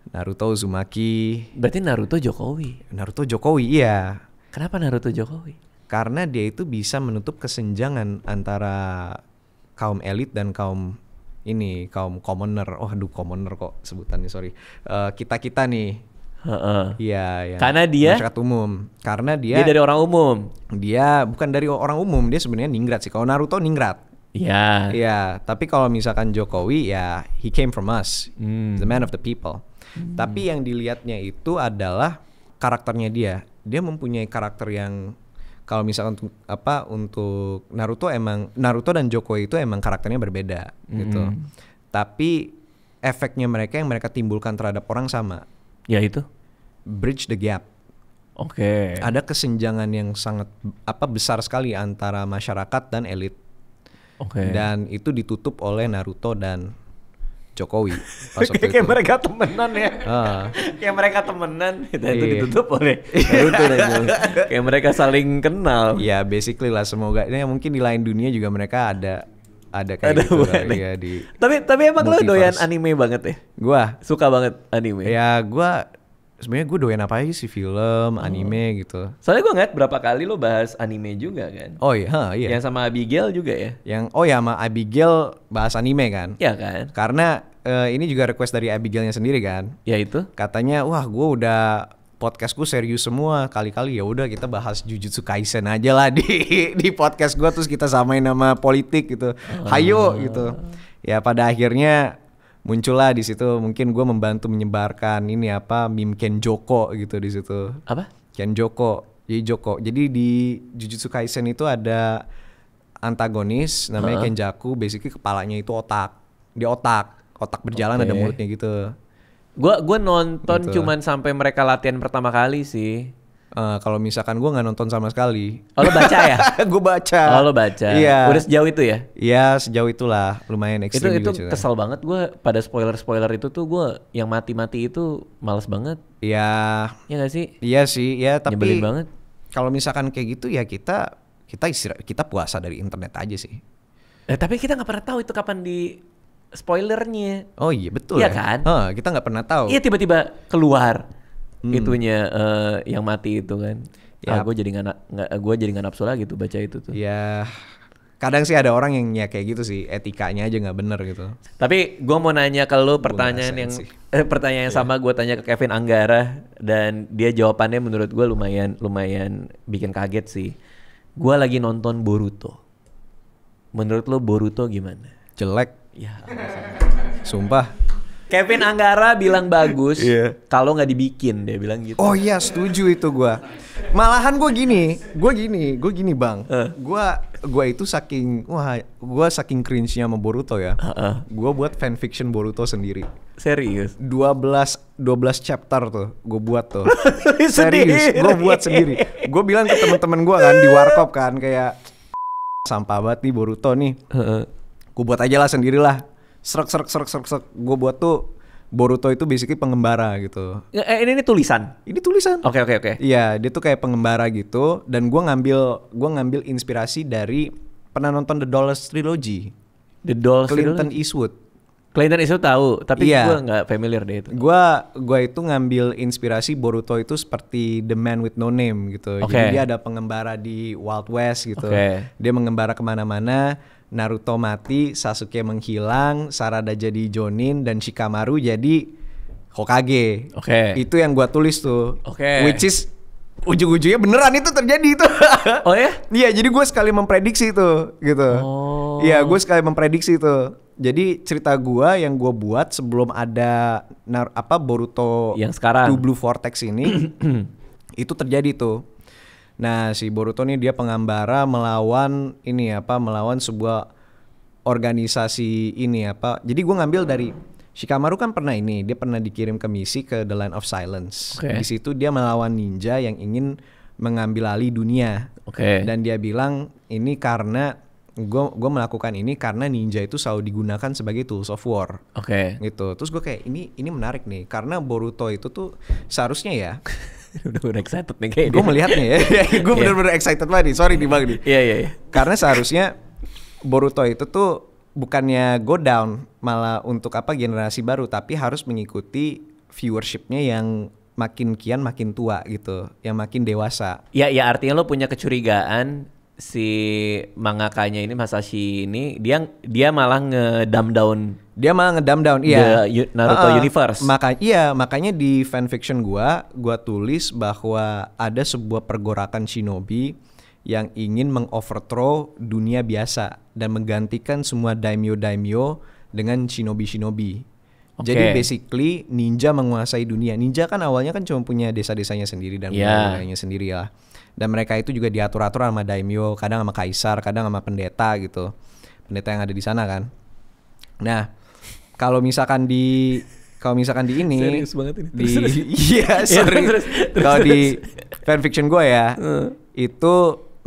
Naruto Uzumaki. Berarti Naruto Jokowi, iya. Kenapa Naruto Jokowi? Karena dia itu bisa menutup kesenjangan antara kaum elit dan kaum commoner. Commoner kok sebutannya, sorry. Kita nih. Iya. Karena dia masyarakat umum. Karena dia dari orang umum. Dia bukan dari orang umum, dia sebenarnya ningrat sih. Kalau Naruto ningrat. Iya, tapi kalau misalkan Jokowi ya he came from us. The man of the people. Tapi yang dilihatnya itu adalah karakternya dia. Dia mempunyai karakter yang kalau misalkan untuk Naruto dan Jokowi itu emang karakternya berbeda gitu. Tapi efeknya yang mereka timbulkan terhadap orang sama. Yaitu bridge the gap. Oke. Ada kesenjangan yang sangat besar sekali antara masyarakat dan elit. Oke. Dan itu ditutup oleh Naruto dan Jokowi. Kayak mereka temenan ya. Kayak mereka temenan dan itu ditutup oleh Naruto dan Jokowi. Kayak mereka saling kenal. Ya basically lah, semoga ini mungkin di lain dunia juga mereka ada kayak gitu lah, ya, di Tapi emang lo doyan anime banget ya? Gua suka banget anime. Ya sebenarnya gue doyan apa aja sih, film, anime gitu. Soalnya gue ngeliat berapa kali lo bahas anime juga kan. Oh iya, iya. Yang sama Abigail juga ya. Sama Abigail bahas anime kan. Iya kan. Karena ini juga request dari Abigailnya sendiri kan. Ya itu. Katanya wah gue udah podcastku serius semua, kali-kali ya udah kita bahas Jujutsu Kaisen aja lah di podcast gue, terus kita samain nama politik gitu. Hayo gitu. Ya pada akhirnya muncullah di situ, mungkin gue membantu menyebarkan meme Ken Joko gitu di situ. Apa? Ken Joko. Jadi di Jujutsu Kaisen itu ada antagonis namanya Kenjaku, basically kepalanya itu otak. Dia otak berjalan, ada mulutnya gitu. Gue nonton gitu. Cuman sampai mereka latihan pertama kali sih. Kalau misalkan gue nggak nonton sama sekali. Oh lo baca ya? Gue baca. Oh lo baca. Iya. Udah sejauh itu ya? Iya sejauh itulah, lumayan ekstrim. Itu kesel banget gue pada spoiler itu tuh, gue yang mati itu males banget. Iya. Iya nggak sih? Iya sih, ya tapi. Nyebelin banget. Kalau misalkan kayak gitu ya kita puasa dari internet aja sih. Tapi kita nggak pernah tahu itu kapan di spoilernya. Oh iya betul. Iya ya? kan? Kita nggak pernah tahu. Iya tiba-tiba keluar. Itunya yang mati itu kan. Ya. Gue jadi nggak nafsu lagi tuh baca itu tuh. Ya kadang sih ada orang yang kayak gitu sih, etikanya aja nggak bener gitu. Tapi gue mau nanya ke lu pertanyaan yang sama gue tanya ke Kevin Anggara, dan dia jawabannya menurut gue lumayan bikin kaget sih. Gue lagi nonton Boruto. Menurut lo Boruto gimana? Jelek. Ya. Sumpah. Kevin Anggara bilang bagus kalau nggak dibikin, dia bilang gitu. Oh iya setuju itu gue. Malahan gue gini bang. Gue itu saking cringe-nya sama Boruto ya. Gue buat fanfiction Boruto sendiri. Serius? 12 chapter tuh gue buat tuh. Serius, gue buat sendiri. Gue bilang ke teman-teman gue kan di warkop kan, kayak sampah banget nih Boruto nih. Gue buat aja lah sendirilah. Serak. Gue buat tuh Boruto itu basically pengembara gitu. Ini tulisan? Ini tulisan. Oke. Iya, dia tuh kayak pengembara gitu. Dan gue ngambil inspirasi dari, pernah nonton The Dollars Trilogy? Clinton Eastwood tahu, tapi gue nggak familiar deh itu. Gue itu ngambil inspirasi Boruto itu seperti The Man with No Name gitu. Jadi dia ada pengembara di Wild West gitu. Dia mengembara kemana-mana. Naruto mati, Sasuke menghilang, Sarada jadi Jonin, dan Shikamaru jadi Hokage. Itu yang gua tulis tuh. Which is ujung-ujungnya beneran itu terjadi itu. Oh ya? Iya, jadi gue sekali memprediksi itu gitu. Iya, gue sekali memprediksi itu. Jadi cerita gua yang gua buat sebelum ada Boruto yang sekarang Two Blue Vortex ini itu terjadi tuh. Nah, si Boruto nih dia pengembara melawan sebuah organisasi Jadi gue ngambil dari Shikamaru kan dia pernah dikirim ke misi ke The Land of Silence. Di situ dia melawan ninja yang ingin mengambil alih dunia. Dan dia bilang ini karena gue melakukan ini karena ninja itu selalu digunakan sebagai tools of war. Gitu. Terus gue kayak ini menarik nih, karena Boruto itu tuh seharusnya ya. Udah excited nih kayaknya. Gue melihatnya ya. Gue bener-bener excited banget nih. Sorry nih bang nih. Iya. Karena seharusnya Boruto itu tuh bukannya go down malah untuk generasi baru, tapi harus mengikuti viewershipnya yang makin tua gitu, yang makin dewasa. Ya artinya lo punya kecurigaan si mangakanya ini Masashi ini dia malah ngedumb down. Iya. Naruto universe. Makanya di fanfiction gua tulis bahwa ada sebuah pergerakan shinobi yang ingin mengoverthrow dunia biasa dan menggantikan semua daimyo dengan shinobi. Jadi basically ninja menguasai dunia. Ninja kan awalnya kan cuma punya desa-desanya sendiri dan wilayahnya sendiri lah. Dan mereka itu juga diatur-atur sama daimyo, kadang sama kaisar, kadang sama pendeta gitu. Pendeta yang ada di sana kan. Nah, kalau misalkan di ini serius banget ini. Iya, sorry. Kalau di fanfiction gue ya, itu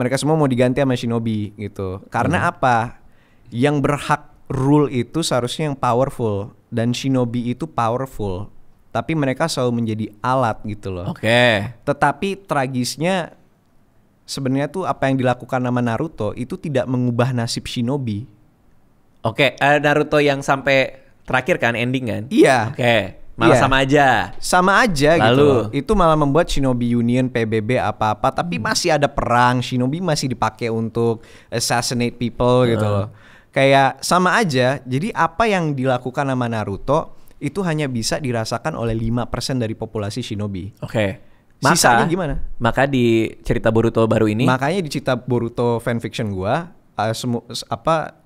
mereka semua mau diganti sama shinobi gitu. Karena apa? Yang berhak rule itu seharusnya yang powerful, dan shinobi itu powerful. Tapi mereka selalu menjadi alat gitu loh. Oke. Tetapi tragisnya sebenarnya tuh apa yang dilakukan sama Naruto itu tidak mengubah nasib shinobi. Oke, Naruto yang sampai terakhir kan, ending kan? Iya. Oke, malah sama aja. Sama aja lalu gitu. Itu malah membuat Shinobi Union, PBB apa-apa, tapi masih ada perang. Shinobi masih dipakai untuk assassinate people gitu loh. Kayak sama aja. Jadi apa yang dilakukan sama Naruto itu hanya bisa dirasakan oleh 5% dari populasi Shinobi. Oke. Sisanya gimana? Maka di cerita Boruto baru ini. Makanya di cerita Boruto fanfiction gua,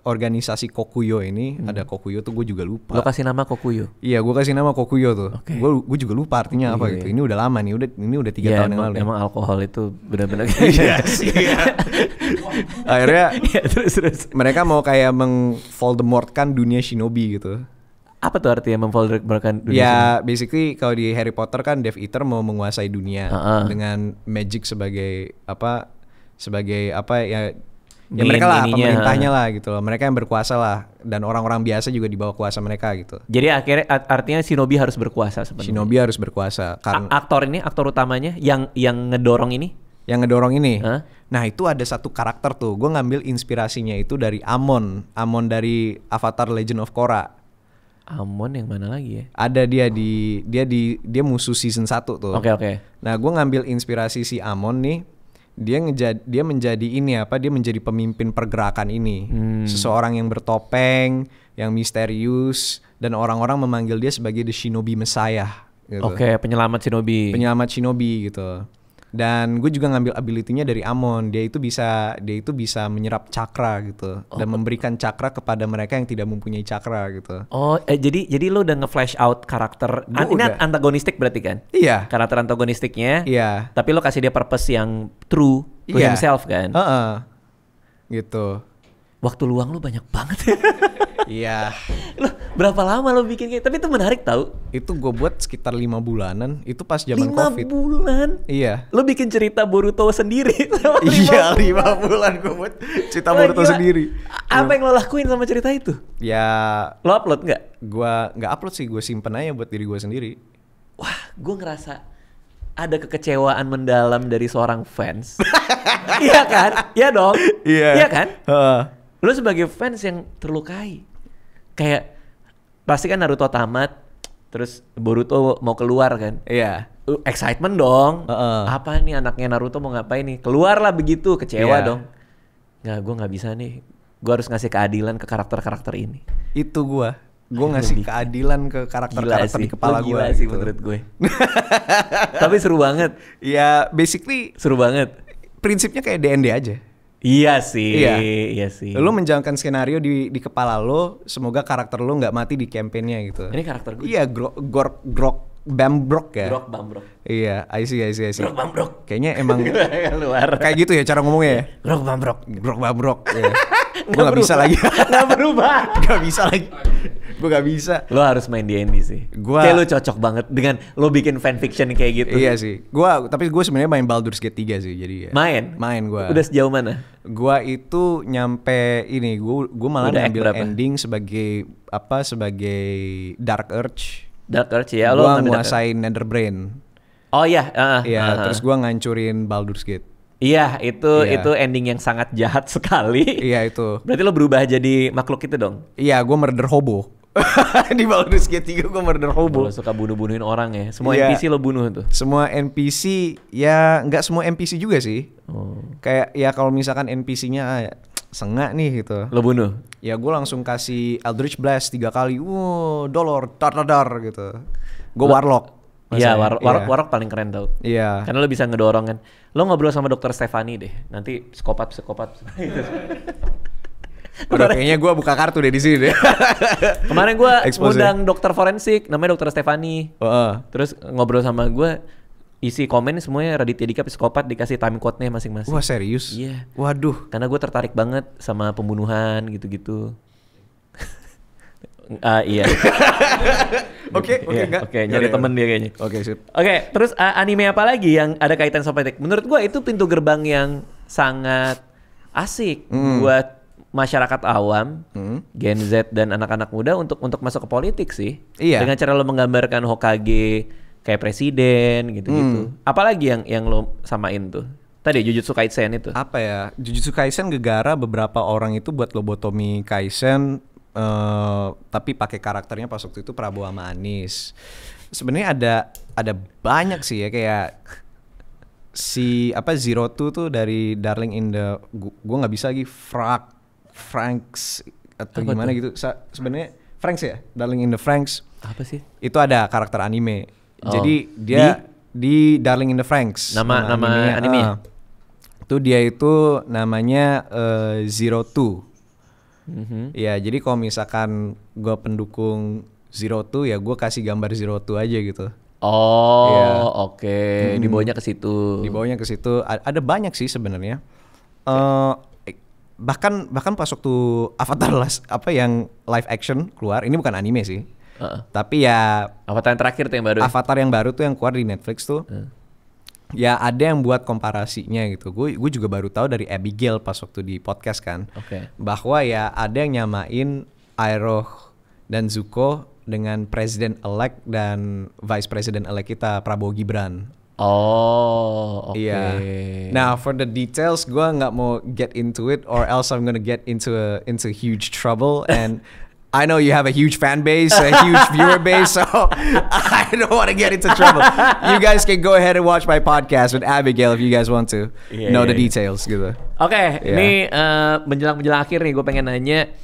organisasi Kokuyo ini, ada Kokuyo tuh gue juga lupa. Lo kasih nama Kokuyo? Iya, gue kasih nama Kokuyo tuh. Gue juga lupa artinya apa gitu. Ini udah lama nih, ini udah 3 tahun yang lalu. Emang alkohol itu benar-benar. Iya. Akhirnya terus mereka mau kayak meng-Voldemort-kan dunia shinobi gitu. Apa tuh artinya meng-Voldemort-kan dunia? Ya, basically kalau di Harry Potter kan Death Eater mau menguasai dunia dengan magic sebagai apa ya. Ya mereka lah pemerintahnya lah gitu loh. Mereka yang berkuasa lah, dan orang-orang biasa juga di bawah kuasa mereka gitu. Jadi akhirnya artinya shinobi harus berkuasa sebenarnya. Shinobi harus berkuasa karena aktor utamanya yang ngedorong ini. Yang ngedorong ini. Nah, itu ada satu karakter tuh. Gue ngambil inspirasinya itu dari Amon dari Avatar Legend of Korra. Amon yang mana lagi ya? Ada dia musuh season 1 tuh. Oke. Nah, gue ngambil inspirasi si Amon nih. Dia menjadi dia menjadi pemimpin pergerakan ini. Seseorang yang bertopeng, yang misterius, dan orang-orang memanggil dia sebagai The Shinobi Messiah gitu. Oke, penyelamat shinobi gitu. Dan gue juga ngambil ability-nya dari Amon. Dia itu bisa menyerap cakra gitu, dan memberikan cakra kepada mereka yang tidak mempunyai cakra gitu. Jadi lo udah nge-flash out karakter. Ini antagonistik berarti kan? Iya. Karakter antagonistiknya. Iya. Tapi lo kasih dia purpose yang true to himself kan? Gitu. Waktu luang lo banyak banget. Iya. Lo berapa lama lo bikin kayak? Tapi itu menarik tau. Itu gue buat sekitar 5 bulanan. Itu pas zaman COVID. 5 bulan? Iya. Lo bikin cerita Boruto sendiri. Iya, 5 bulan gue buat cerita Boruto sendiri. Apa yang lo lakuin sama cerita itu? Ya, lo upload nggak? Gue nggak upload sih. Gue simpen aja buat diri gue sendiri. Wah, gue ngerasa ada kekecewaan mendalam dari seorang fans. Iya kan? Iya dong. Iya kan? Lo sebagai fans yang terlukai. Kayak pasti kan Naruto tamat, terus Boruto mau keluar kan? Iya. Excitement dong. Apa nih anaknya Naruto mau ngapain nih? Keluar lah begitu, kecewa dong. Nggak, gue nggak bisa nih. Gue harus ngasih keadilan ke karakter-karakter ini. Itu gue ngasih keadilan ke karakter-karakter di kepala gue. Gila sih gitu. Menurut gue. Tapi seru banget. Ya basically seru banget. Prinsipnya kayak D&D aja. Iya sih. Lo menjalankan skenario di kepala lo, semoga karakter lo nggak mati di campaign-nya gitu. Ini karakter gue. Iya, Grok Bambrok ya. Grok Bambrok. Iya, I see. Grok Bambrok. Kayaknya emang luar. Kayak gitu ya cara ngomongnya ya. Grok Bambrok. Iya. Gue nggak bisa lagi. Nggak berubah. Gak bisa lagi. Gue gak bisa. Lo harus main D&D sih. Kayak lo cocok banget dengan lo bikin fanfiction kayak gitu. Iya sih. Tapi gue sebenarnya main Baldur's Gate 3 sih. Jadi ya. Main gue. Udah sejauh mana? Gue itu nyampe ini. Gue malah ngambil ending sebagai Dark Urge. Dark Urge ya. Gue nguasain Netherbrain. Oh iya. Terus gue ngancurin Baldur's Gate. Iya, itu ending yang sangat jahat sekali. Iya itu. Berarti lo berubah jadi makhluk itu dong? Iya, gue murder hobo. Di Baldur's Gate 3 gue murder hobo. Lo suka bunuh-bunuhin orang ya? Semua NPC lo bunuh tuh? Semua NPC, ya nggak semua NPC juga sih. Kayak ya kalau misalkan NPC-nya sengak nih gitu. Lo bunuh? Ya gue langsung kasih Eldritch Blast 3 kali. Dar gitu. Gue Warlock. Iya, Warlock paling keren tau. Iya. Karena lo bisa ngedorong kan. Lo ngobrol sama Dokter Stefani deh. Nanti psikopat. Udah kayaknya gue buka kartu deh di sini deh. Kemarin gue ngundang dokter forensik, namanya Dokter Stefani. Terus ngobrol sama gue, isi komen semuanya Raditya Dika psikopat, dikasih time code-nya masing-masing. Wah, serius? Iya. Waduh. Karena gue tertarik banget sama pembunuhan gitu-gitu. Iya. Oke, nyari temen dia kayaknya. Oke, sip. Oke, terus anime apa lagi yang ada kaitan sama politik? Menurut gue itu pintu gerbang yang sangat asik buat masyarakat awam, Gen Z dan anak-anak muda untuk masuk ke politik sih. Iya. Dengan cara lo menggambarkan Hokage kayak presiden gitu-gitu. Apalagi yang lo samain tuh? Tadi Jujutsu Kaisen itu. Apa ya? Jujutsu Kaisen gegara beberapa orang itu buat Lobotomi Kaisen, tapi pakai karakternya pas waktu itu Prabowo sama Anies. Sebenarnya ada banyak sih ya, kayak si Zero Two tuh dari Darling in the, gua nggak bisa lagi Franks atau apa gimana tuh? Gitu. Sebenarnya Franks ya, Darling in the Franks. Apa sih? Itu ada karakter anime. Jadi dia di Darling in the Franxx. Nama anime. Itu dia itu namanya Zero Two. Ya, jadi kalau misalkan gue pendukung Zero Two ya gue kasih gambar Zero Two aja gitu. Oh, ya. Oke. Dibawanya ke situ. Ada banyak sih sebenarnya. Bahkan pas waktu Avatar yang live action keluar, ini bukan anime sih. Tapi ya Avatar yang terakhir tuh yang baru. Avatar yang baru tuh yang keluar di Netflix tuh. Ya ada yang buat komparasinya gitu. Gue juga baru tahu dari Abigail pas waktu di podcast kan. Bahwa ya ada yang nyamain Iroh dan Zuko dengan President elect dan Vice President elect kita Prabowo Gibran. Oh, oke. Iya. Nah, for the details gue nggak mau get into it or else I'm gonna get into huge trouble and I know you have a huge fan base, a huge viewer base, so I don't want to get into trouble. You guys can go ahead and watch my podcast with Abigail if you guys want to know the details gitu. Oke, ini menjelang akhir nih gue pengen nanya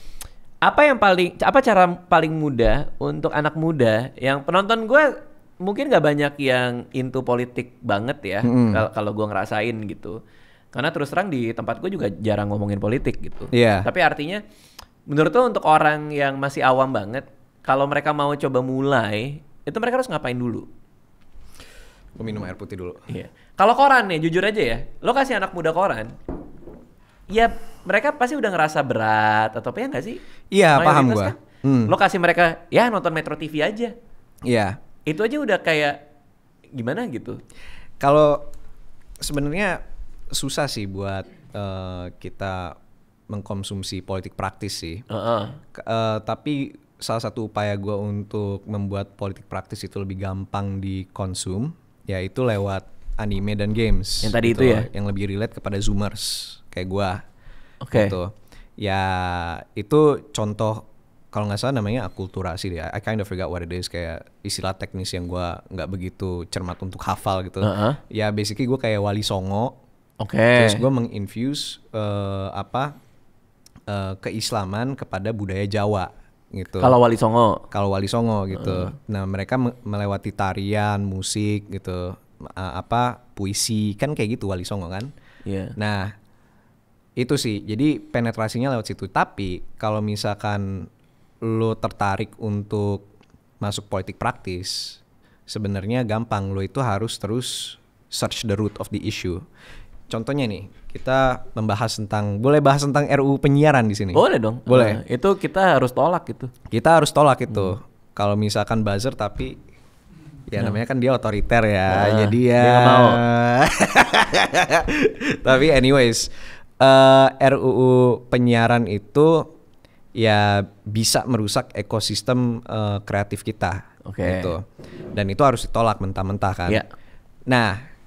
apa cara paling mudah untuk anak muda yang penonton gue mungkin gak banyak yang into politik banget ya, kalau gue ngerasain gitu. Karena terus terang di tempat gue juga jarang ngomongin politik gitu. Tapi artinya menurut lo untuk orang yang masih awam banget, kalau mereka mau coba mulai, itu mereka harus ngapain dulu? Gue minum air putih dulu. Iya. Kalau koran nih, jujur aja ya, lo kasih anak muda koran, ya mereka pasti udah ngerasa berat atau apa ya nggak sih? Iya, paham gue. Kan? Lo kasih mereka, ya nonton Metro TV aja. Iya. Itu aja udah kayak gimana gitu. Kalau sebenarnya susah sih buat kita mengkonsumsi politik praktis sih. Tapi salah satu upaya gue untuk membuat politik praktis itu lebih gampang dikonsum, yaitu lewat anime dan games. Yang tadi gitu, itu ya? Yang lebih relate kepada Zoomers kayak gue. Oke. Gitu. Ya itu contoh, kalau nggak salah namanya akulturasi deh. I kind of forgot what it is, kayak istilah teknis yang gue nggak begitu cermat untuk hafal gitu. Ya basically gue kayak Wali Songo. Terus gue menginfuse keislaman kepada budaya Jawa gitu. Kalau Wali Songo gitu. Nah, mereka melewati tarian, musik gitu, puisi kan kayak gitu Wali Songo kan. Nah, itu sih. Jadi penetrasinya lewat situ. Tapi kalau misalkan lo tertarik untuk masuk politik praktis, sebenarnya gampang. Lo itu harus terus search the root of the issue. Contohnya nih, kita boleh bahas tentang RUU penyiaran di sini. Boleh dong. Boleh. Itu kita harus tolak gitu. Kita harus tolak itu. Kalau misalkan buzzer tapi ya namanya kan dia otoriter ya. Jadi ya. Dia gak mau. Tapi anyways, RUU penyiaran itu ya bisa merusak ekosistem kreatif kita. Gitu. Dan itu harus ditolak mentah-mentah kan. Nah,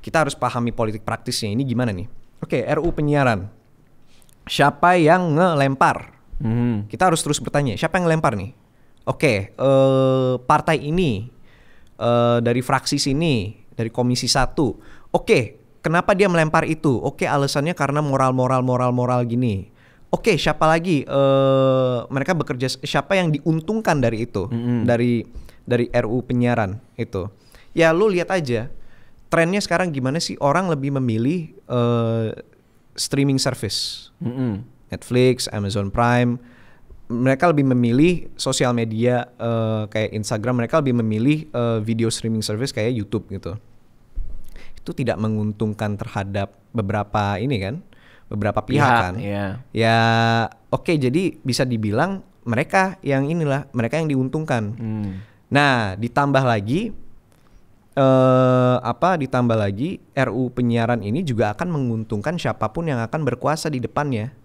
kita harus pahami politik praktisnya ini gimana nih. RUU penyiaran. Siapa yang ngelempar? Kita harus terus bertanya, siapa yang ngelempar nih? Partai ini, dari fraksi sini, dari komisi 1. Kenapa dia melempar itu? Alasannya karena moral gini. Siapa lagi? Mereka bekerja, siapa yang diuntungkan dari itu? Dari RUU penyiaran itu. Ya lu lihat aja. Trennya sekarang gimana sih, orang lebih memilih streaming service, Netflix, Amazon Prime. Mereka lebih memilih sosial media kayak Instagram. Mereka lebih memilih video streaming service kayak YouTube gitu. itu tidak menguntungkan terhadap beberapa pihak kan. Ya oke, jadi bisa dibilang mereka yang diuntungkan. Nah, ditambah lagi RUU penyiaran ini juga akan menguntungkan siapapun yang akan berkuasa di depannya.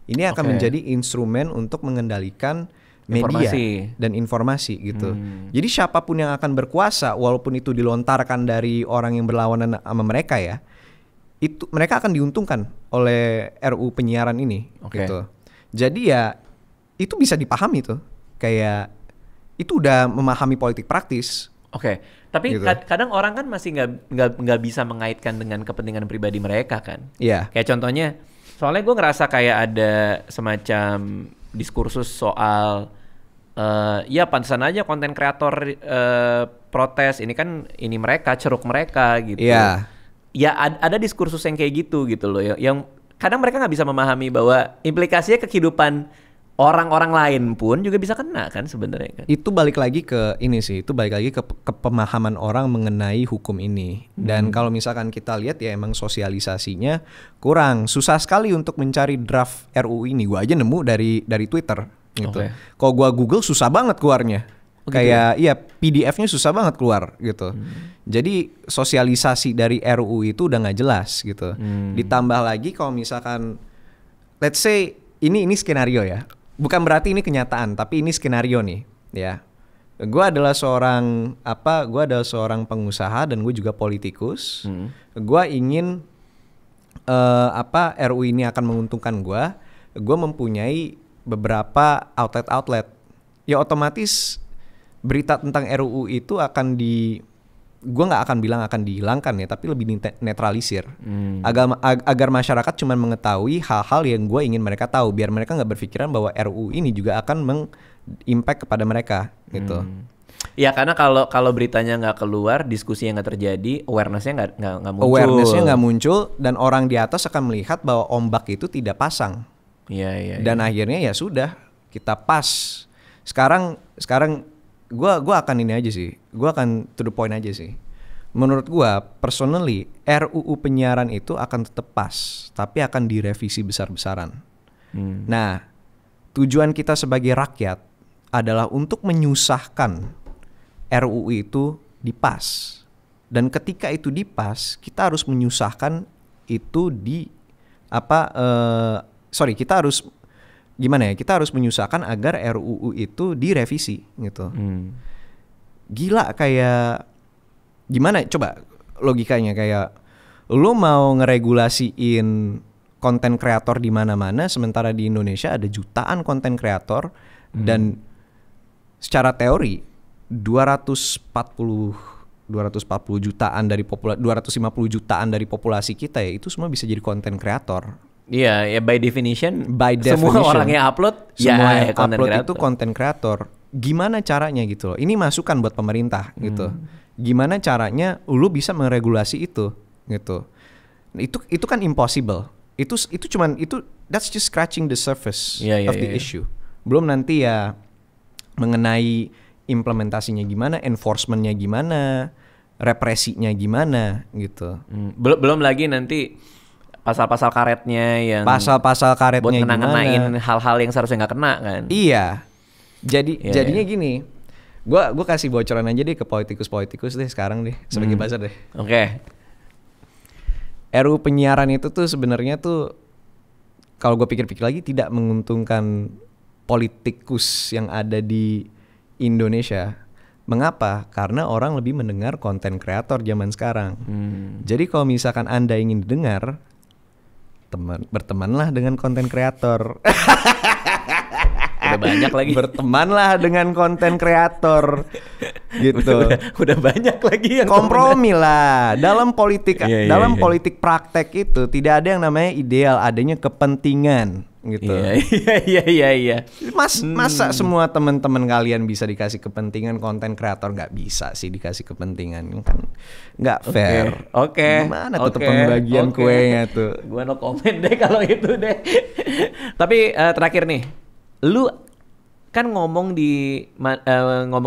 Ini akan menjadi instrumen untuk mengendalikan media dan informasi gitu. Jadi siapapun yang akan berkuasa, walaupun itu dilontarkan dari orang yang berlawanan sama mereka ya, itu mereka akan diuntungkan oleh RUU penyiaran ini gitu. Jadi ya itu bisa dipahami tuh, kayak itu udah memahami politik praktis. Tapi gitu. Kadang orang kan masih nggak bisa mengaitkan dengan kepentingan pribadi mereka kan. Kayak contohnya, soalnya gue ngerasa kayak ada semacam diskursus soal ya pantesan aja konten kreator protes, ini kan ini mereka, ceruk mereka gitu. Ya ada diskursus yang kayak gitu loh, yang kadang mereka nggak bisa memahami bahwa implikasinya ke kehidupan orang-orang lain pun juga bisa kena kan sebenarnya kan. Itu balik lagi ke pemahaman orang mengenai hukum ini. Dan kalau misalkan kita lihat ya emang sosialisasinya kurang. Susah sekali untuk mencari draft RUU ini. Gua aja nemu dari Twitter gitu. Kalau gua Google susah banget keluarnya. Kayak ya PDF-nya susah banget keluar gitu. Jadi sosialisasi dari RUU itu udah nggak jelas gitu. Ditambah lagi kalau misalkan let's say ini skenario ya. Bukan berarti ini kenyataan, tapi ini skenario nih, ya. Gue adalah seorang pengusaha dan gue juga politikus. Gue ingin RUU ini akan menguntungkan gue. Gue mempunyai beberapa outlet. Ya otomatis berita tentang RUU itu gue nggak akan bilang akan dihilangkan ya, tapi lebih netralisir agar masyarakat cuma mengetahui hal-hal yang gue ingin mereka tahu, biar mereka nggak berpikiran bahwa RUU ini juga akan mengimpact kepada mereka gitu. Ya karena kalau beritanya nggak keluar, diskusinya nggak terjadi, awarenessnya nggak muncul. Awarenessnya nggak muncul dan orang di atas akan melihat bahwa ombak itu tidak pasang. Dan akhirnya ya sudah, kita pas. Sekarang gue akan ini aja sih, gue akan to the point aja sih. Menurut gue personally RUU penyiaran itu akan tetap pas, tapi akan direvisi besar-besaran. Nah, tujuan kita sebagai rakyat adalah untuk menyusahkan RUU itu dipas. Dan ketika itu dipas, kita harus menyusahkan itu kita harus menyusahkan agar RUU itu direvisi gitu. Gila, kayak gimana coba logikanya, kayak lu mau ngeregulasiin konten kreator di mana-mana, sementara di Indonesia ada jutaan konten kreator dan secara teori 250 jutaan dari 250 jutaan dari populasi kita ya itu semua bisa jadi konten kreator. Iya, ya by definition semua orang yang upload semua yang upload itu konten kreator. Gimana caranya gitu loh? Ini masukan buat pemerintah gitu. Gimana caranya lu bisa meregulasi itu gitu. Itu kan impossible. Itu that's just scratching the surface of the issue. Belum nanti ya mengenai implementasinya gimana, enforcementnya gimana, represinya gimana gitu. Belum lagi nanti pasal-pasal karetnya yang buat ngena-ngenain hal-hal yang seharusnya nggak kena kan. Iya. Jadinya gini, gue kasih bocoran aja deh ke politikus deh sekarang deh sebagai buzzer deh. RUU penyiaran itu tuh sebenarnya tuh kalau gue pikir-pikir lagi tidak menguntungkan politikus yang ada di Indonesia. Mengapa? Karena orang lebih mendengar konten kreator zaman sekarang. Jadi kalau misalkan Anda ingin dengar, bertemanlah dengan konten kreator. Udah banyak lagi. Bertemanlah dengan konten kreator. Gitu. Udah banyak lagi yang kompromi lah. Dalam politik politik praktek itu tidak ada yang namanya ideal, adanya kepentingan gitu. Iya. Masa semua teman-teman kalian bisa dikasih kepentingan, konten kreator nggak bisa sih dikasih kepentingan, kan nggak fair. Gimana tuh pembagian kuenya tuh? Gua no comment deh kalau itu deh. Tapi terakhir nih, lu kan ngomong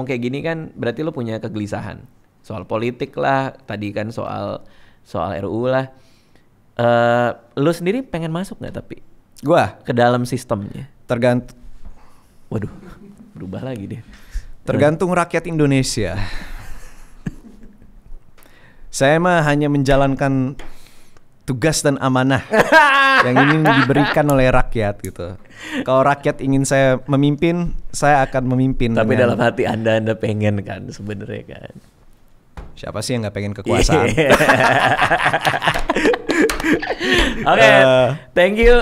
kayak gini kan berarti lu punya kegelisahan soal politik lah, tadi kan soal soal RUU lah. Lu sendiri pengen masuk nggak tapi? Gua ke dalam sistemnya. Tergantung. Waduh, berubah lagi deh. Tergantung rakyat Indonesia. Saya mah hanya menjalankan tugas dan amanah yang ingin diberikan oleh rakyat gitu. Kalau rakyat ingin saya memimpin, saya akan memimpin. Tapi dalam hati Anda pengen kan sebenarnya kan. Siapa sih yang nggak pengen kekuasaan? Oke, thank you.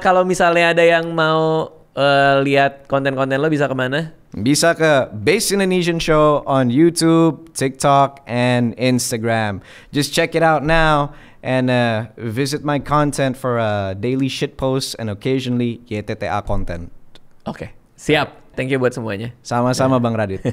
Kalau misalnya ada yang mau lihat konten-konten lo bisa kemana? Bisa ke Base Indonesian Show on YouTube, TikTok, and Instagram. Just check it out now and visit my content for daily shit posts and occasionally YTTA content. Oke, siap. Thank you buat semuanya. Sama-sama Bang Radit.